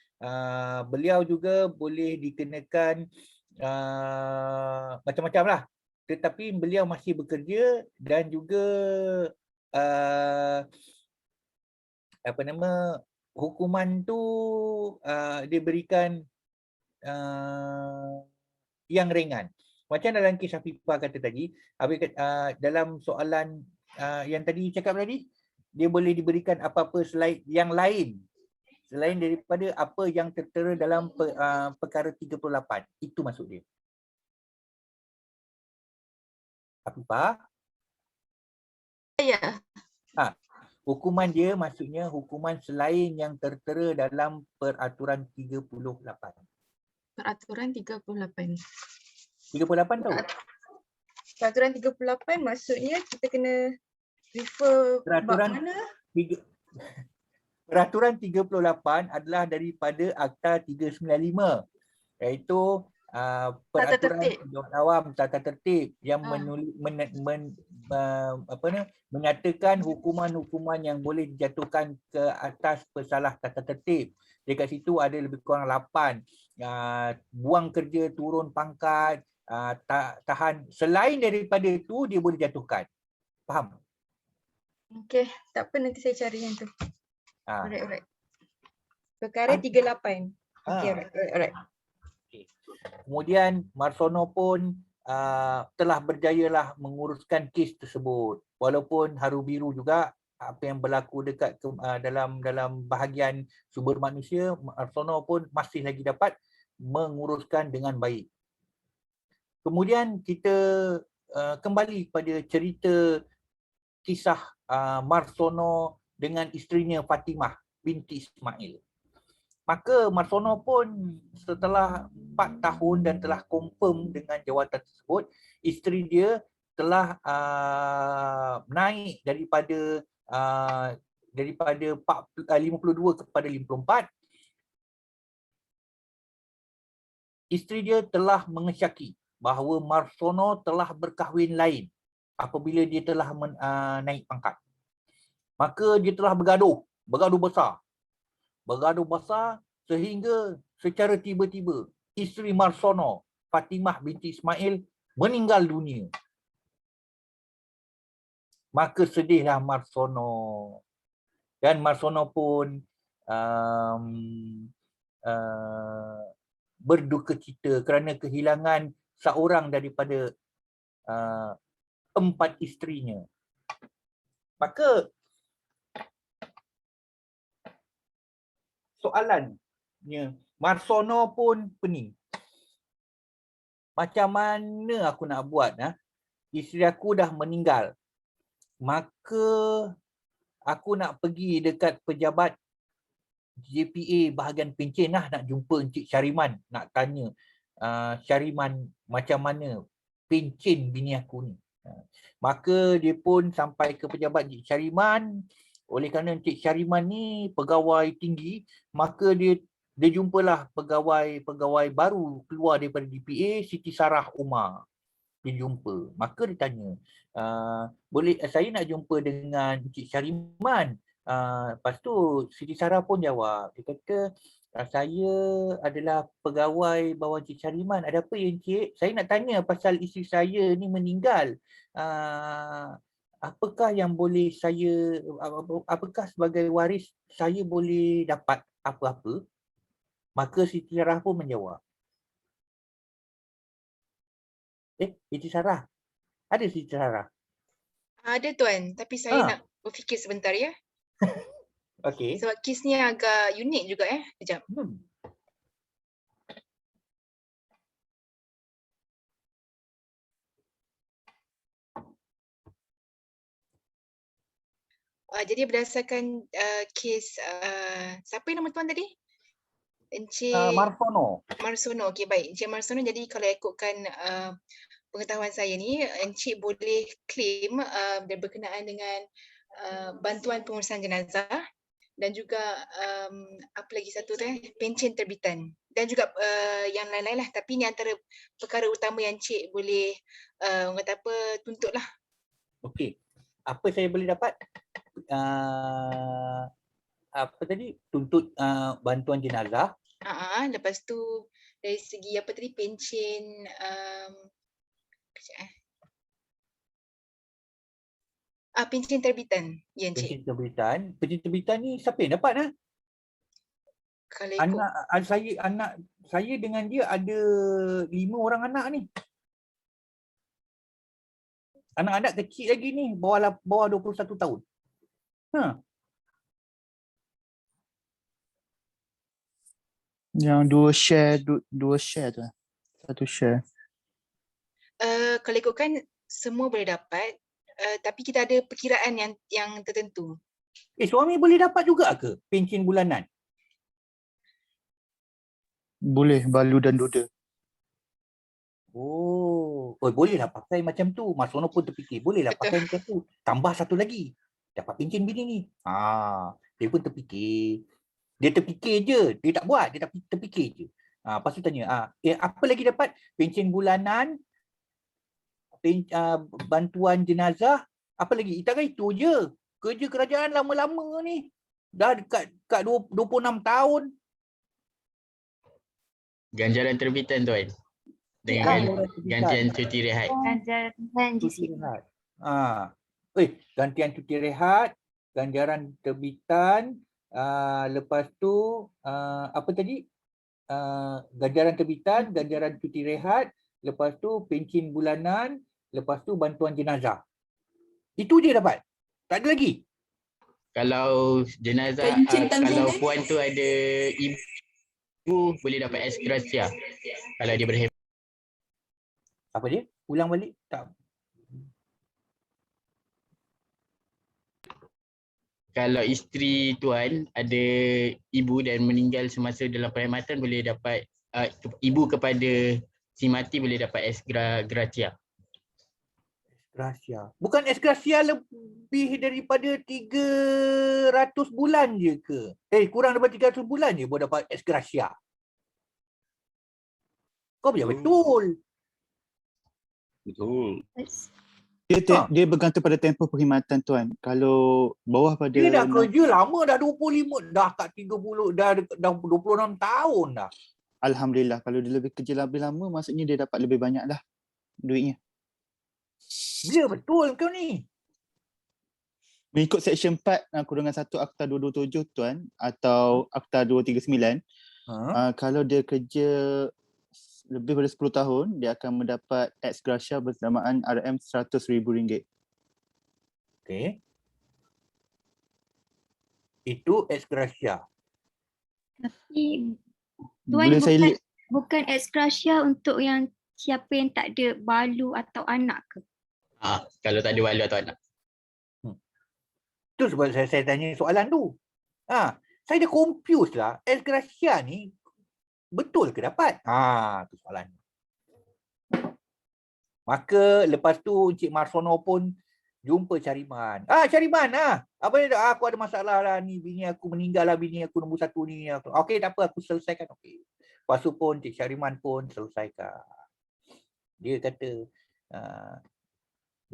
[SPEAKER 1] Beliau juga boleh dikenakan macam-macam lah. Tetapi beliau masih bekerja dan juga hukuman tu diberikan yang ringan. Macam dalam kes Afifah kata tadi, dalam soalan yang tadi cakap tadi, dia boleh diberikan apa-apa selain yang lain selain daripada apa yang tertera dalam perkara 38. Itu maksud dia. Afifah?
[SPEAKER 14] Ya.
[SPEAKER 1] Hukuman dia maksudnya hukuman selain yang tertera dalam peraturan 38.
[SPEAKER 14] Peraturan 38.
[SPEAKER 1] 38 tahu?
[SPEAKER 14] Peraturan 38 maksudnya kita kena refer bab
[SPEAKER 1] Peraturan
[SPEAKER 14] mana?
[SPEAKER 1] Peraturan 38 adalah daripada Akta 395, iaitu peraturan Dewan Awam Tata Tertib yang menyatakan hukuman-hukuman yang boleh dijatuhkan ke atas pesalah tata tertib. Dekat situ ada lebih kurang 8. Buang kerja, turun pangkat, tahan. Selain daripada itu dia boleh jatuhkan. Faham?
[SPEAKER 14] Okey, tak apa, nanti saya cari yang tu. Alright. Perkara 38. Okey, alright.
[SPEAKER 1] Kemudian Marsono pun telah berjayalah menguruskan kes tersebut. Walaupun haru biru juga apa yang berlaku dekat dalam bahagian sumber manusia, Marsono pun masih lagi dapat menguruskan dengan baik. Kemudian kita kembali pada cerita kisah Marsono dengan isterinya Fatimah binti Ismail. Maka Marsono pun setelah 4 tahun dan telah confirm dengan jawatan tersebut, isteri dia telah naik daripada 52 kepada 54. Isteri dia telah mengesyaki bahawa Marsono telah berkahwin lain apabila dia telah naik pangkat. Maka dia telah bergaduh besar sehingga secara tiba-tiba isteri Marsono, Fatimah binti Ismail, meninggal dunia. Maka sedihlah Marsono. Dan Marsono pun berduka cita kerana kehilangan seorang daripada 4 isterinya. Maka soalannya, Marsono pun pening. Macam mana aku nak buat? Isteri aku dah meninggal. Maka aku nak pergi dekat pejabat JPA bahagian pencen nak jumpa Encik Syariman. Nak tanya Syariman macam mana pencen bini aku ni. Maka dia pun sampai ke pejabat Encik Syariman. Oleh kerana Encik Syariman ni pegawai tinggi, maka dia jumpalah pegawai baru keluar daripada DPA, Siti Sarah Umar. Dia jumpa. Maka dia tanya, boleh saya nak jumpa dengan Encik Syariman. Lepas tu Siti Sarah pun jawab. Dia kata, saya adalah pegawai bawah Encik Syariman. Ada apa ya Encik? Saya nak tanya pasal isteri saya ni meninggal. Apakah yang boleh apakah sebagai waris saya boleh dapat apa-apa? Maka Siti Sarah pun menjawab. Siti Sarah. Ada Siti Sarah?
[SPEAKER 14] Ada Tuan, tapi saya nak berfikir sebentar ya.
[SPEAKER 1] Okey.
[SPEAKER 14] Sebab kes ni agak unik juga Sekejap. Jadi berdasarkan kes siapa yang nama Tuan tadi? Encik Marsono. Okey, baik. Encik Marsono, jadi kalau ikutkan pengetahuan saya ni, Encik boleh claim berkenaan dengan bantuan pengurusan jenazah dan juga apa lagi satu tu pencen terbitan dan juga yang lain-lain lah. Tapi ni antara perkara utama yang Encik boleh orang kata apa, tuntut lah.
[SPEAKER 1] Okey. Apa saya boleh dapat? Apa tadi? Tuntut bantuan jenazah.
[SPEAKER 14] Lepas tu dari segi apa tadi, pencen pencen terbitan. Ya Encik.
[SPEAKER 1] Pencen terbitan ni siapa yang dapat?
[SPEAKER 14] Kalau
[SPEAKER 1] anak saya dengan dia ada 5 orang anak ni. Anak-anak kecil lagi ni, bawah 21 tahun.
[SPEAKER 4] Yang dua share tu. Satu share.
[SPEAKER 14] Kalau ikutkan semua boleh dapat, tapi kita ada perkiraan yang tertentu.
[SPEAKER 1] Suami boleh dapat juga ke pencen bulanan?
[SPEAKER 4] Boleh, balu dan duda.
[SPEAKER 1] Oh, bolehlah pakai macam tu. Marsono pun terfikir, bolehlah pakai macam tu. Tambah satu lagi. Dapat pencen bini ni. Dia pun terfikir. Dia terfikir je. Dia tak buat. Dia terfikir je. Lepas tu tanya, apa lagi dapat? Pencen bulanan, bantuan jenazah, apa lagi? Itakan itu je. Kerja kerajaan lama-lama ni. Dah dekat 26 tahun.
[SPEAKER 10] Ganjaran terbitan tuan. Dengan gantian cuti rehat.
[SPEAKER 12] Ganjaran
[SPEAKER 1] cuti rehat. Gantian cuti rehat, ganjaran terbitan, lepas tu apa tadi? Ganjaran terbitan, ganjaran cuti rehat, lepas tu pencen bulanan, lepas tu bantuan jenazah. Itu je dapat. Tak ada lagi.
[SPEAKER 10] Kalau jenazah, kalau puan tu ada ibu, boleh dapat ex gratia. Kalau dia berhemat.
[SPEAKER 1] Apa dia? Ulang balik. Tak.
[SPEAKER 10] Kalau isteri tuan ada ibu dan meninggal semasa dalam perkhidmatan, boleh dapat ibu kepada si mati boleh dapat ex gratia.
[SPEAKER 1] Gracia. Bukan ex gracia lebih daripada 300 bulan je ke? Kurang daripada 300 bulan je boleh dapat ex gracia. Kau biar betul.
[SPEAKER 3] Betul.
[SPEAKER 4] Dia bergantung pada tempoh perkhidmatan tuan. Kalau bawah pada
[SPEAKER 1] dia dah kerja lama, dah 25, dah kat 30, dah 26 tahun dah.
[SPEAKER 4] Alhamdulillah, kalau dia lebih kerja lebih lama, maksudnya dia dapat lebih banyak lah duitnya.
[SPEAKER 1] Bila betul kau ni?
[SPEAKER 4] Mengikut Seksyen 4 kurungan 1 Akta 227 tuan, atau Akta 239, kalau dia kerja lebih dari 10 tahun, dia akan mendapat ex gratia bersamaan RM100,000.
[SPEAKER 1] Okey. Itu ex gratia.
[SPEAKER 12] Tapi tuan bukan ex gratia untuk yang siapa yang tak ada balu atau anak ke?
[SPEAKER 10] Kalau tak ada balu atau anak.
[SPEAKER 1] Itu sebab saya tanya soalan tu. Saya dah confused lah. Ex gratia ni betul ke dapat? Tu soalan. Maka lepas tu Encik Marsono pun jumpa Syariman. Syariman, apa ni? Aku ada masalah lah ni. Bini aku meninggal lah. Bini aku nombor 1 ni. Okey, tak apa. Aku selesaikan. Okey. Lepas tu pun Encik Syariman pun selesaikan. Dia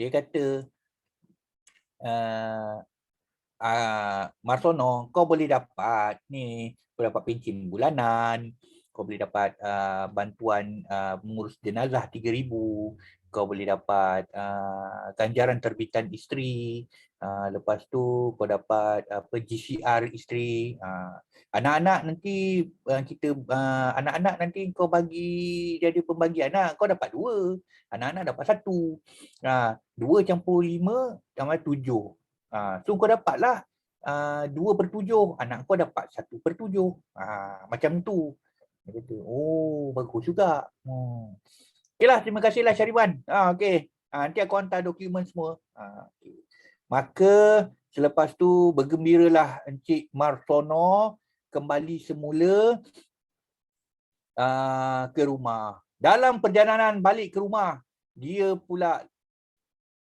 [SPEAKER 1] kata, Marsono, kau boleh dapat ni, kau dapat pencen bulanan, kau boleh dapat bantuan mengurus jenazah 3,000, kau boleh dapat ganjaran terbitan isteri, lepas tu kau dapat GCR isteri. Anak-anak nanti anak-anak nanti kau bagi jadi pembagian kau dapat 2, anak-anak dapat 1. 2 campur 5 tambah 7. So kau dapatlah 2/7, anak kau dapat 1/7. Macam tu. Dia kata, bagus juga. Okeylah, terima kasihlah Syariwan. Okey. Nanti aku hantar dokumen semua. Okay. Maka selepas tu bergembiralah Encik Marsono kembali semula ke rumah. Dalam perjalanan balik ke rumah, dia pula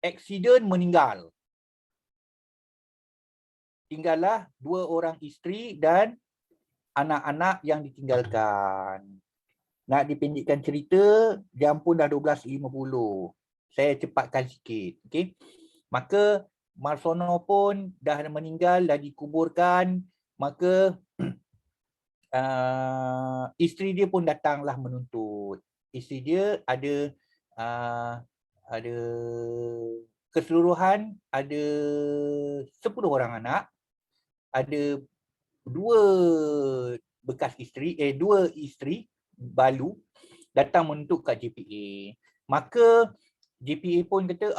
[SPEAKER 1] aksiden meninggal. Tinggallah 2 orang isteri dan anak-anak yang ditinggalkan. Nak dipendekkan cerita, jam pun dah 12.50. Saya cepatkan sikit. Okay? Maka Marsono pun dah meninggal, dah dikuburkan. Maka isteri dia pun datanglah menuntut. Isteri dia ada keseluruhan ada 10 orang anak, ada 2 bekas isteri, 2 isteri balu datang menuntut kat JPA. Maka JPA pun kata,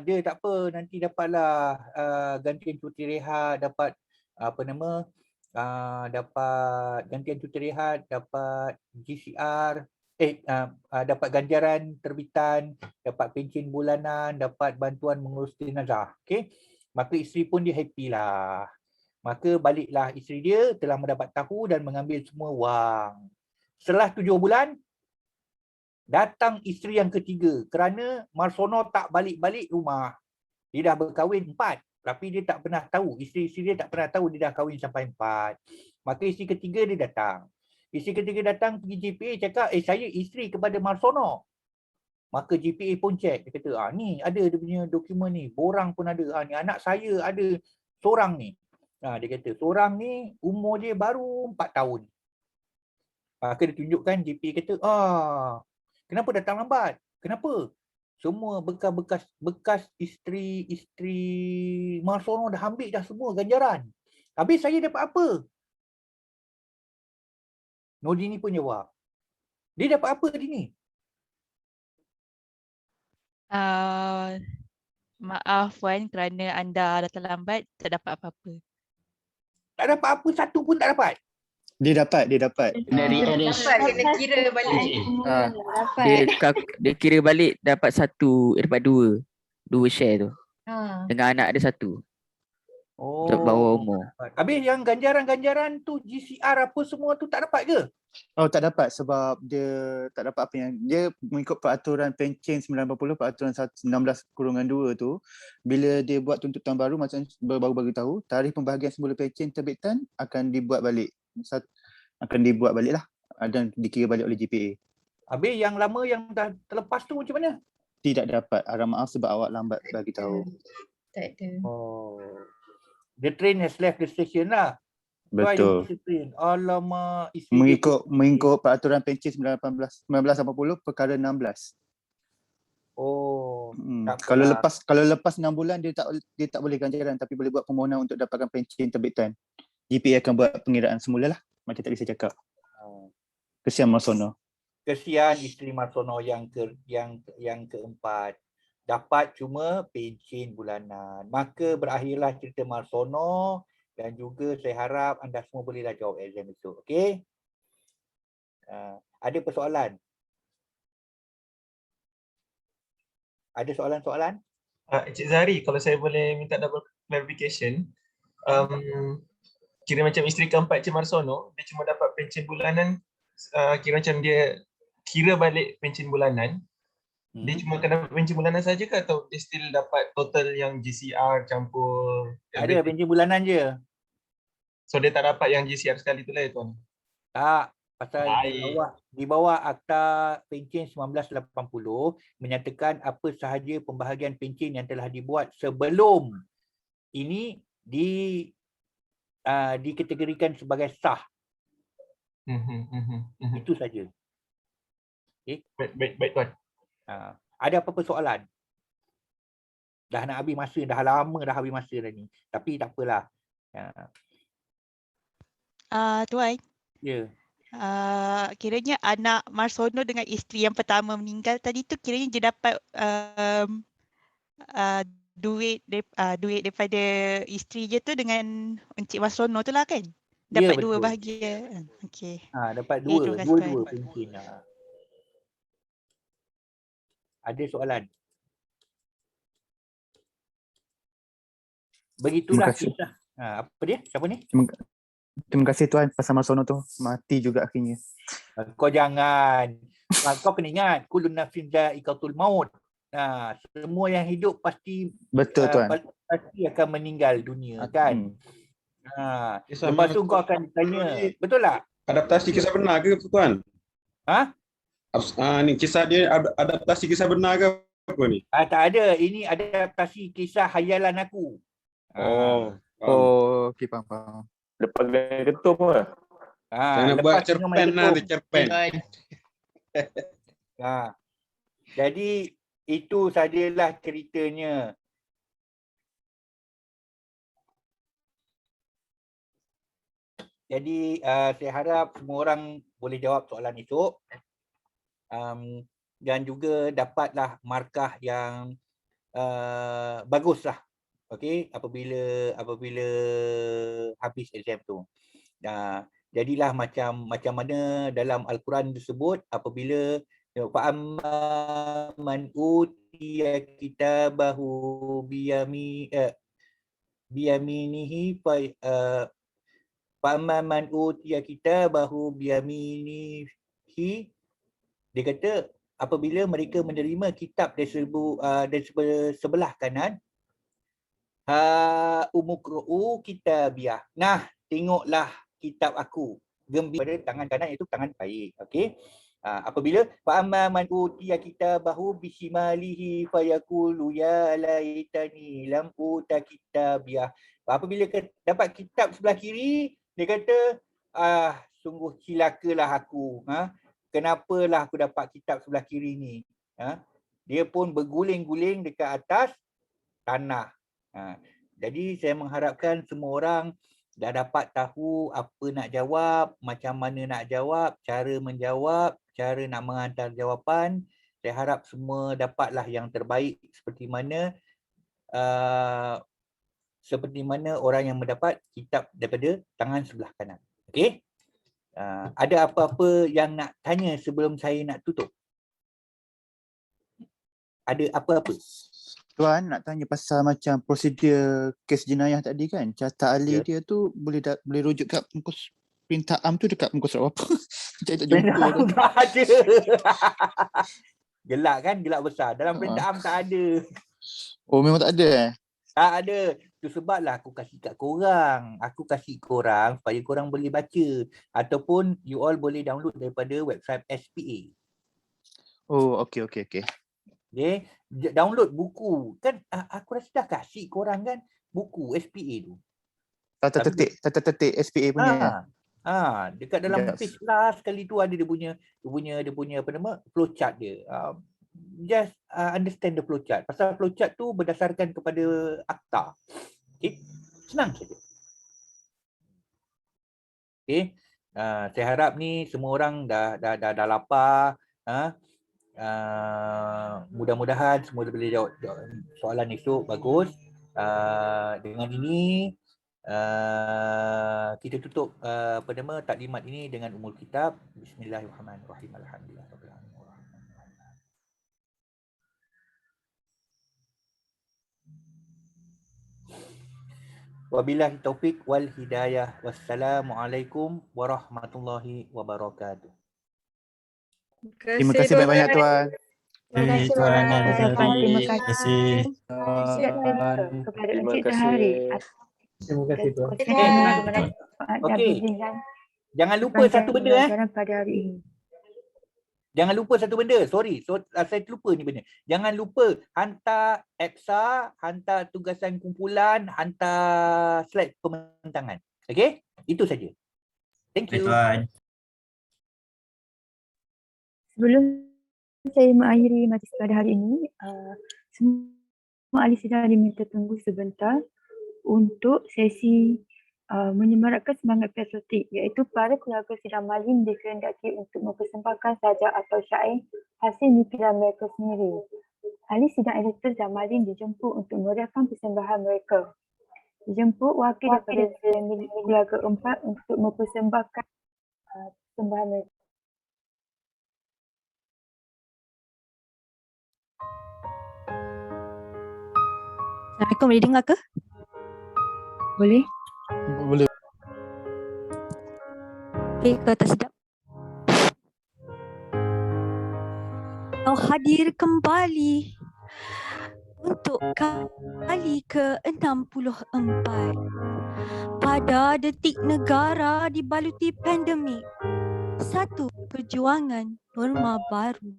[SPEAKER 1] dia tak apa, nanti dapatlah gantian cuti rehat, dapat dapat gantian cuti rehat, dapat GCR, dapat ganjaran terbitan, dapat pencen bulanan, dapat bantuan mengurus jenazah. Okey. Maka isteri pun dia happy lah. Maka baliklah isteri dia telah mendapat tahu dan mengambil semua wang. Setelah 7 bulan, datang isteri yang ketiga kerana Marsono tak balik-balik rumah. Dia dah berkahwin 4. Tapi dia tak pernah tahu, isteri-isteri dia tak pernah tahu dia dah kahwin sampai 4. Maka isteri ketiga dia datang. Isteri ketiga datang pergi JPA cakap, saya isteri kepada Marsono. Maka JPA pun check. Dia kata, ni ada dia punya dokumen ni. Borang pun ada. Ni anak saya ada seorang ni. Dia kata, seorang ni umur dia baru 4 tahun. Maka dia tunjukkan, JPA kata, kenapa datang lambat? Kenapa? Semua bekas isteri Marsono dah ambil dah semua ganjaran. Habis saya dapat apa? Nordini pun jawab. Dia dapat apa Dini?
[SPEAKER 2] Maaf Wan kerana anda datang lambat, tak dapat apa-apa.
[SPEAKER 1] Tak dapat apa, satu pun tak dapat.
[SPEAKER 4] Dia dapat.
[SPEAKER 10] Dari
[SPEAKER 14] kena kira balik.
[SPEAKER 9] Dia kira balik dapat 1, dapat 2. 2 share tu. Dengan anak dia 1. Untuk bawah umur.
[SPEAKER 1] Habis yang ganjaran-ganjaran tu GCR apa semua tu tak dapat ke?
[SPEAKER 4] Tak dapat sebab dia tak dapat apa yang dia mengikut peraturan pencen 90 peraturan 16/2 tu, bila dia buat tuntutan baru macam baru-baru tahu, tarikh pembahagian semula pencen terbitan akan dibuat balik. Lah dan dikira balik oleh JPA.
[SPEAKER 1] Habis yang lama yang dah terlepas tu macam mana?
[SPEAKER 4] Tidak dapat. Maaf sebab awak lambat bagi tahu.
[SPEAKER 14] Tak ada.
[SPEAKER 1] The train has left the station lah.
[SPEAKER 4] Betul.
[SPEAKER 1] Alamak.
[SPEAKER 4] Mengikut peraturan pencen 1980 perkara 16. Kalau lepas 6 bulan dia tak boleh ganjaran tapi boleh buat permohonan untuk dapatkan pencen terbitan. JPA akan buat pengiraan semula lah. Macam tadi saya cakap. Kesian Marsono.
[SPEAKER 1] Kesian isteri Marsono yang keempat. Dapat cuma pencen bulanan. Maka berakhirlah cerita Marsono dan juga saya harap anda semua bolehlah jawab exam itu. Okey? Ada persoalan? Ada soalan-soalan?
[SPEAKER 11] Encik Zahari, kalau saya boleh minta double clarification. Kira macam isteri keempat Encik Marsono, dia cuma dapat pencen bulanan, kira macam dia kira balik pencen bulanan, dia cuma akan dapat pencen bulanan saja ke atau dia still dapat total yang GCR campur?
[SPEAKER 1] Ada pencen bulanan je.
[SPEAKER 11] So dia tak dapat yang GCR sekali tu lah ya tuan?
[SPEAKER 1] Tak, pasal di bawah Akta Pencen 1980 menyatakan apa sahaja pembahagian pencen yang telah dibuat sebelum ini dikategorikan sebagai sah. Itu saja. Okay.
[SPEAKER 11] Baik tuan.
[SPEAKER 1] Ada apa-apa soalan? Dah nak habis masa, dah lama dah habis masa dah ni. Tapi tak apalah.
[SPEAKER 2] Tuan.
[SPEAKER 1] Ya.
[SPEAKER 2] Kiranya anak Marsono dengan isteri yang pertama meninggal tadi tu kiranya dia dapat duit daripada isteri je tu dengan Encik Marsono tu lah kan? Dapat
[SPEAKER 1] ya,
[SPEAKER 2] 2 bahagian. Okey.
[SPEAKER 1] Dapat
[SPEAKER 2] Terima kasih,
[SPEAKER 1] dua
[SPEAKER 2] Tuan.
[SPEAKER 1] pencen. Ada soalan? Begitulah kisah. Apa dia? Siapa ni?
[SPEAKER 4] Terima kasih Tuan pasal Marsono tu mati juga akhirnya.
[SPEAKER 1] Kau jangan. Kau kena ingat kullun nafsin dha'iqatul maut. Semua yang hidup pasti
[SPEAKER 4] betul Tuan.
[SPEAKER 1] Pasti akan meninggal dunia kan. Lepas tu kau akan ditanya, betul tak?
[SPEAKER 3] Adaptasi kisah benar ke Tuan? Ni kisah dia adaptasi kisah benar ke apa ni?
[SPEAKER 1] Tak ada. Ini adaptasi kisah hayalan aku.
[SPEAKER 4] Okey faham.
[SPEAKER 15] Lepas dia ketum ke?
[SPEAKER 3] Jangan buat cerpen lah, cerpen.
[SPEAKER 1] Jadi itu sajalah ceritanya. Jadi saya harap semua orang boleh jawab soalan esok. Dan juga dapatlah markah yang baguslah. Okey, apabila habis exam tu. Jadilah macam mana dalam Al-Quran disebut apabila fa'amma man utiya kitabahu biyami biyaminihi fa'amma man utiya kitabahu biyaminihi. Dia kata apabila mereka menerima kitab dari sebelah kanan, umukru'u kitabiyah. Nah, tengoklah kitab aku. Gembira pada tangan kanan, iaitu tangan baik. Okey. Apabila fa'amma man utiya kitabahu bisimalihi fayaqulu ya laitani lam uta kitabiyah. Apabila dapat kitab sebelah kiri, dia kata sungguh cilakalah aku. Kenapalah aku dapat kitab sebelah kiri ni. Dia pun berguling-guling dekat atas tanah. Jadi saya mengharapkan semua orang dah dapat tahu apa nak jawab, macam mana nak jawab, cara menjawab, cara nak menghantar jawapan. Saya harap semua dapatlah yang terbaik seperti mana orang yang mendapat kitab daripada tangan sebelah kanan. Okey? Ada apa-apa yang nak tanya sebelum saya nak tutup? Ada apa-apa?
[SPEAKER 4] Tuan, nak tanya pasal macam prosedur kes jenayah tadi kan. Carta ahli dia tu boleh rujuk kat mukus perintah am tu dekat muka surat apa? Saya tak jumpa tu.
[SPEAKER 1] Tak ada. Gelak kan? Gelak besar. Dalam perintah am tak ada.
[SPEAKER 4] Oh, memang tak ada
[SPEAKER 1] Tak ada. Itu sebablah aku kasih kat korang. Aku kasih korang supaya korang boleh baca. Ataupun you all boleh download daripada website SPA.
[SPEAKER 4] Oh, okey.
[SPEAKER 1] Okay. Download buku. Kan aku rasa dah kasih korang kan buku SPA tu.
[SPEAKER 4] Tata tertib SPA punya.
[SPEAKER 1] Dekat dalam page last sekali tu ada dia punya apa nama flowchart dia. Just understand the flowchart. Pasal flowchart tu berdasarkan kepada akta. Okey. Senang saja. Okey. Saya harap ni semua orang dah lapar. Mudah-mudahan semua boleh jawab soalan esok bagus. Dengan ini kita tutup taklimat ini dengan umul kitab. Bismillahirrahmanirrahim. Alhamdulillahirabbil alamin. Wabillahi taufik wal hidayah. Wassalamualaikum warahmatullahi wabarakatuh.
[SPEAKER 4] Terima kasih banyak-banyak Tuan.
[SPEAKER 12] Terima kasih
[SPEAKER 7] Tuan
[SPEAKER 12] Azhari.
[SPEAKER 7] Terima kasih.
[SPEAKER 12] Kepada Encik Zahari.
[SPEAKER 1] Terima kasih Tuan.
[SPEAKER 12] Okey.
[SPEAKER 1] Jangan lupa satu benda
[SPEAKER 12] pada hari ini.
[SPEAKER 1] Jangan lupa satu benda. Sorry, saya terlupa ni benda. Jangan lupa hantar EPSA, hantar tugasan kumpulan, hantar slide pembentangan. Okey? Itu saja. Thank you.
[SPEAKER 7] Tuan.
[SPEAKER 13] Sebelum saya mengakhiri majlis pada hari ini, semua ahli sidang diminta tunggu sebentar untuk sesi menyemarakkan semangat patriotik, iaitu para keluarga sidang malim dikehendaki untuk mempersembahkan sajak atau syair hasil mimpian mereka sendiri. Ahli sidang editor dan malim dijemput untuk meriahkan persembahan mereka. Dijemput wakil daripada keluarga 4 untuk mempersembahkan persembahan mereka.
[SPEAKER 2] Assalamualaikum, boleh dengar ke?
[SPEAKER 13] Boleh.
[SPEAKER 4] Boleh.
[SPEAKER 2] Okay, kalau tak sedap. Kau hadir kembali untuk kali ke-64 pada detik negara dibaluti pandemik. Satu perjuangan norma baru.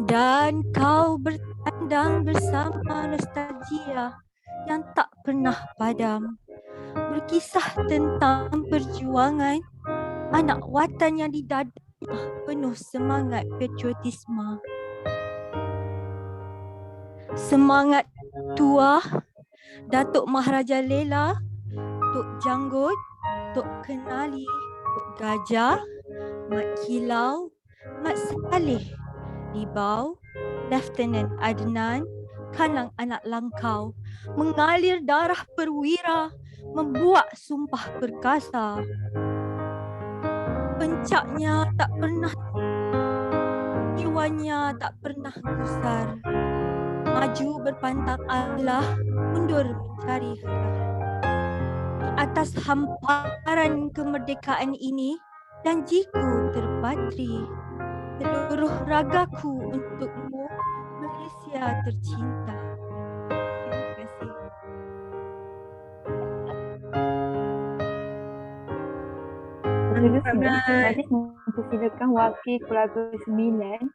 [SPEAKER 2] Dan kau bertandang bersama nostalgia yang tak pernah padam. Berkisah tentang perjuangan anak watan yang didadanya penuh semangat patriotisme. Semangat tua Datuk Maharaja Lela, Tok Janggut, Tok Kenali, Tok Gajah, Mat Kilau, Mat Saleh, Libau, Lieutenant Adnan, Kanang anak langkau, mengalir darah perwira, membuat sumpah perkasa. Pencaknya tak pernah, jiwanya tak pernah gusar.
[SPEAKER 19] maju berpantang arah, mundur mencari harapan. Di atas hamparan kemerdekaan ini, janjiku terpatri. Seluruh ragaku untukmu, Malaysia tercinta. Terima kasih.
[SPEAKER 13] Seterusnya, Majlis mempersilakan wakil keluarga 9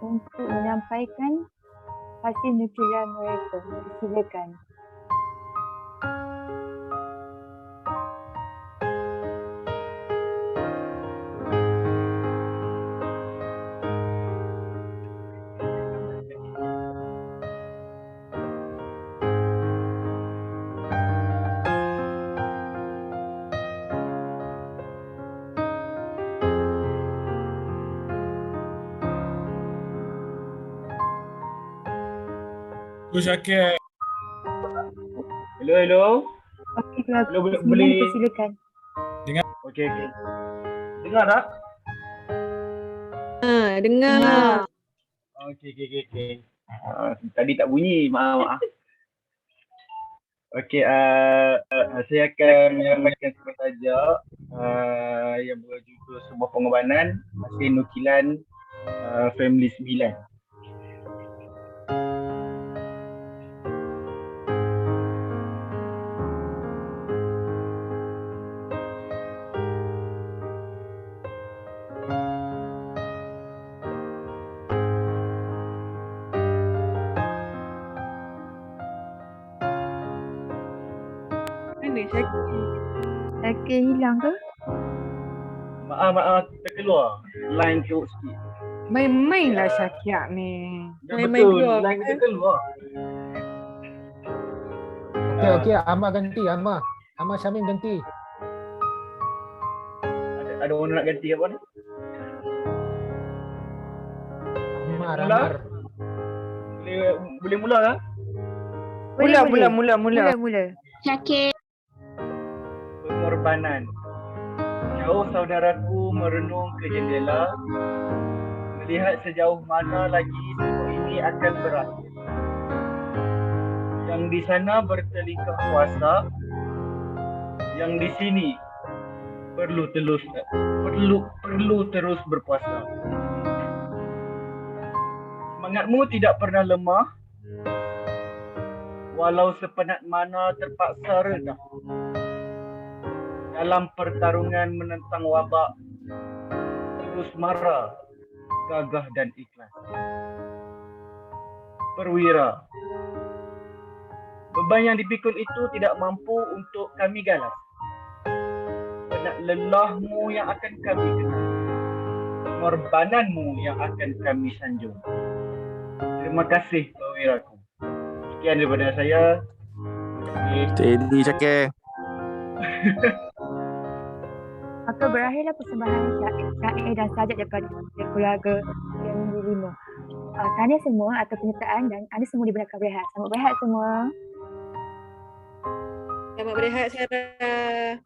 [SPEAKER 13] untuk menyampaikan hasil nuklian mereka. Silakan.
[SPEAKER 20] Syakir. Hello.
[SPEAKER 13] Wakil keluarga
[SPEAKER 20] Hello,
[SPEAKER 13] 9
[SPEAKER 20] boleh
[SPEAKER 13] persilakan.
[SPEAKER 20] dengar? Okey. Dengar tak?
[SPEAKER 6] Dengar.
[SPEAKER 20] Okey. Tadi tak bunyi, maaf. Okey, saya akan menyampaikan sebuah tajuk yang berjudul sebuah pengorbanan hasil nukilan Family 9.
[SPEAKER 6] Mana Syakir?
[SPEAKER 13] Syakir hilang ke?
[SPEAKER 20] Maaf, terkeluar. Line teruk sikit.
[SPEAKER 21] Main-mainlah Syakir ni.
[SPEAKER 6] Main-main keluar.
[SPEAKER 20] Line terkeluar.
[SPEAKER 22] Okey, Amar ganti, Amar Syamim ganti.
[SPEAKER 20] Ada orang nak ganti apa ni?
[SPEAKER 22] Amar.
[SPEAKER 20] Boleh mula tak?
[SPEAKER 21] Mula.
[SPEAKER 12] Syakir.
[SPEAKER 20] Pengorbanan. Jauh saudaraku merenung ke jendela, melihat sejauh mana lagi semua ini akan berakhir. Yang di sana bertelingkah puasa, yang di sini perlu terus berpuasa. Semangatmu tidak pernah lemah, walau sepenat mana terpaksa rendah. Dalam pertarungan menentang wabak, terus marah, gagah dan ikhlas. Perwira. Beban yang dipikul itu tidak mampu untuk kami galas. Penat lelahmu yang akan kami kenal. Pengorbananmu yang akan kami sanjung. Terima kasih perwiraku. Sekian daripada saya.
[SPEAKER 23] Steady Syakir.
[SPEAKER 13] Maka berakhirlah persembahan syair dan sajak daripada keluarga yang di 5. Tahniah semua atas penyertaan dan anda semua dibenarkan berehat. Selamat berehat semua.
[SPEAKER 6] Selamat berehat Sarah.